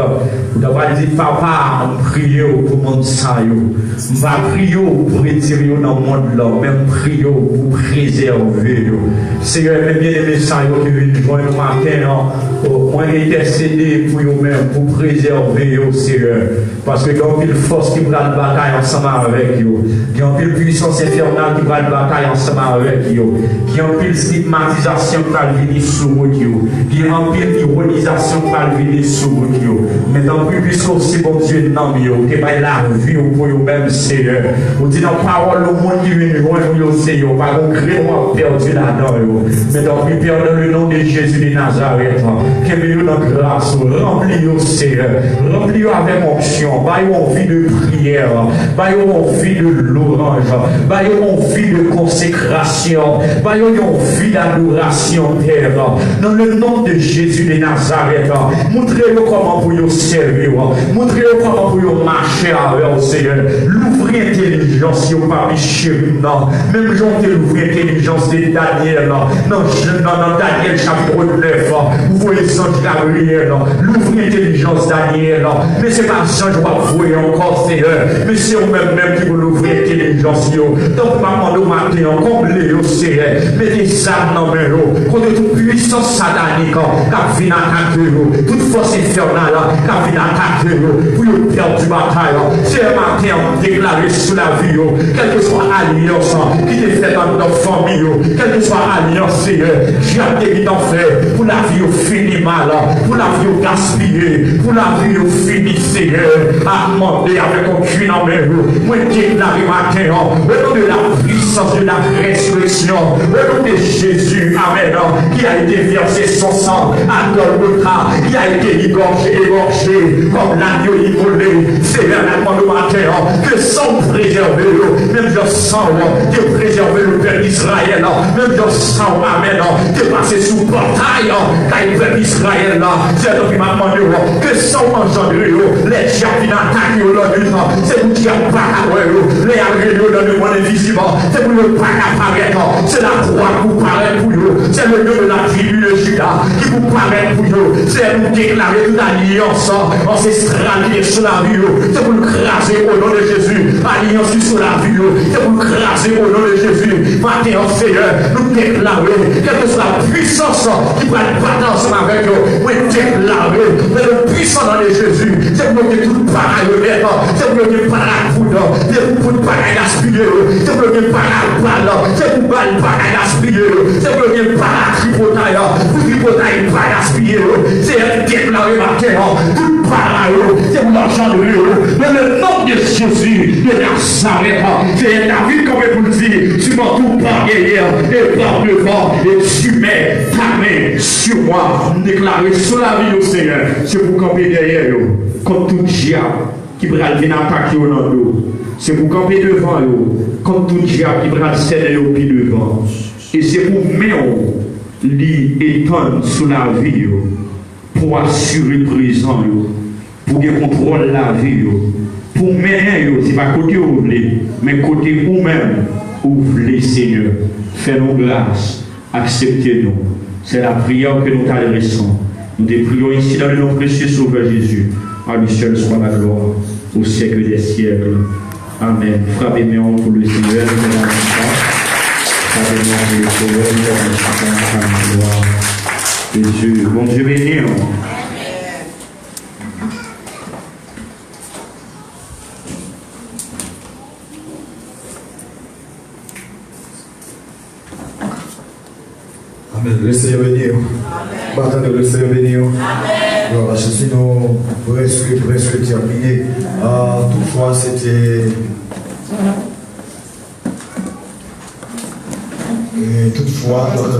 Vous devez dire, papa, on prie pour le monde ça. On va prier pour retirer dans le monde là, même prier pour préserver. Seigneur, bien aimé ça, qui vient nous joindre matin, on intercéder pour vous-même, pour préserver, Seigneur. Parce que il y a une force qui prend la bataille ensemble avec vous. Il y a une puissance infernale qui prend la bataille ensemble avec vous. Il y a une stigmatisation qui va venir sur vous. Il y a une ironisation qui va venir sur vous. Mais tant plus, puisque aussi bon Dieu non mieux, que va la vie pour vous-même, Seigneur. Vous dites dans la parole, le monde qui vient joindre, Seigneur, pas qu'on crée, on perdu là-dedans. Mais tant plus, Père, dans le nom de Jésus de Nazareth, que nous dans grâce, remplis-nous, Seigneur, remplis-nous avec onction, baillons en vie de prière, baillons en vie de louange, baillons en vie de conseil. consécration, baillons une vie d'adoration, Père. Dans le nom de Jésus de Nazareth, montrez-nous comment pour nous servir, montrez-nous comment pour nous marcher avec le Seigneur. L'ouvrir intelligence, vous pas chéri, non. Même Jean te l'ouvrir intelligence de Daniel, dans Daniel chapitre 9, vous voyez Sange Gabriel, l'ouvrir intelligence Daniel, mais c'est pas ça que je vais voir encore, Seigneur, mais c'est vous-même qui vous l'ouvrir intelligence. Donc, maman, nous matin, comblez au Seigneur, mettez ça dans mes roues, contre toute puissance satanique, qui vient attaquer, toute force infernale, qui vient attaquer, pour vous perdre du bataille. C'est un matin, déclaré sur la vie, quelle que soit l'alliance qui est faite dans notre famille, quelle que soit l'alliance, Seigneur, j'ai été en fait pour la vie finie mal, pour la vie gaspillée, pour la vie finie, Seigneur, à demander avec aucune dans mes roues. Moi, déclaré matin, au nom de la puissance de la résurrection, au nom de Jésus, Amen, qui a été versé son sang à Golgotha, qui a été égorgé, comme l'agneau immolé, Seigneur, le matin, que sang préservé, même le sang, que préservé le peuple d'Israël, même le sang, Amen, que passé sous portail, car le peuple d'Israël, c'est donc m'a demandé, que sang engendré, les diables attaquent au long c'est vous qui avez pas les agréés dans le monde invisible, c'est pour ne pas apparaître, c'est la croix qui vous paraît pour vous, c'est le nom de la tribu de Judas qui vous paraît pour vous, c'est vous déclarer toute alliance ancestrale sur la vie, c'est pour le craser au nom de Jésus, alliance sur la vie, c'est pour le craser au nom de Jésus. Matin, Seigneur, nous déclarer, quelle que soit la puissance qui va battre ensemble avec nous, nous déclarer, mais le puissant dans les Jésus, c'est pour que tout parallèle, c'est pour que par la foudre, c'est pour pas gaspiller, c'est pour que par la balle, c'est pour pas gaspiller, c'est pour que par la tripotaille, pour tripotaille pas gaspiller, c'est déclarer matin, tout parallèle, c'est pour l'engendrer, dans le nom de Jésus, de Nazareth, c'est David comme vous le dites, tu m'as tout par derrière et par devant, et tu mets ta main sur moi, déclarer sur la vie au Seigneur, c'est pour camper derrière vous, comme tout diable qui va venir attaquer au nom de vous, c'est pour camper devant vous, comme tout diable qui va céder au pied devant, et c'est pour mettre l'étendre sur la vie, pour assurer le présent, pour qu'il contrôle la vie, pour mener, c'est pas côté où vous voulez, mais côté vous-même, où vous voulez, Seigneur. Fais-nous grâce, acceptez-nous. C'est la prière que nous t'adressons. Nous te prions ici dans le nom précieux Sauveur Jésus. À lui seul soit la gloire, au siècle des siècles. Amen. Frappez-moi pour le Seigneur, frappez-moi pour le Seigneur, la gloire de Dieu. Bon Dieu béni. Amen. Le Seigneur venir. Bâton de le Seigneur venir. Alors, je suis presque terminé. Toutefois, c'était.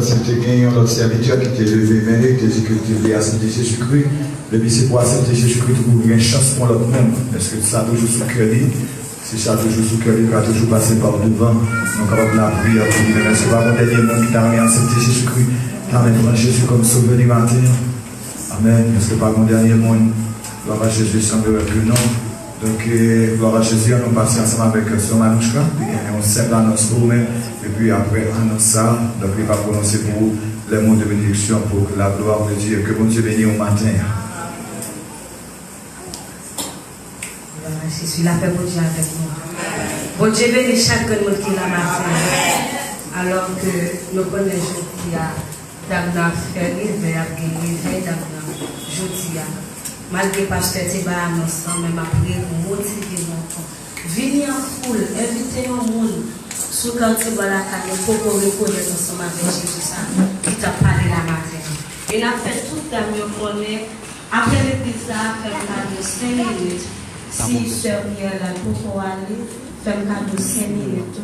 C'était un autre serviteur qui était levé, mais qui dit que tu voulais accepter Jésus-Christ. Le but, c'est pour accepter Jésus-Christ, tu ouvrir une chance pour l'autre monde. Parce que ça a toujours sous cœur. Si ça a toujours sous cœur, il va toujours passer par devant. Donc, avec la prière, pour dire, mais c'est pas mon dernier monde qui t'a rien accepté Jésus-Christ. Amen. Jésus comme sauveur du matin. Amen. Parce que pas mon dernier monde. Gloire à Jésus, semblerait que non. Donc, gloire à Jésus, nous passons ensemble avec son Manouchka. On simple annonce pour nous-mêmes. Et puis après, annonce ça. Donc, il va prononcer pour vous les mots de bénédiction pour la gloire de Dieu. Que bon Dieu bénisse au matin. Je suis la paix pour Dieu avec moi. Bon Dieu bénisse chaque monde qui l'a matin. Alors que nous connaissons qu'il y a d'abord fait réveil, d'abord jeudi. Malgré pasteur Teba annonce, même après pour motiver mon temps. Venez en foule, invitez un monde. Sous quand tu vas la caille, il faut qu'on reconnaisse ensemble avec Jésus qui t'a parlé la matin. Et on a fait tout le mieux qu'on est. Après l'église, fait un cadeau 5 minutes. Si sœur Miel a beaucoup aller, fait un cadeau 5 minutes.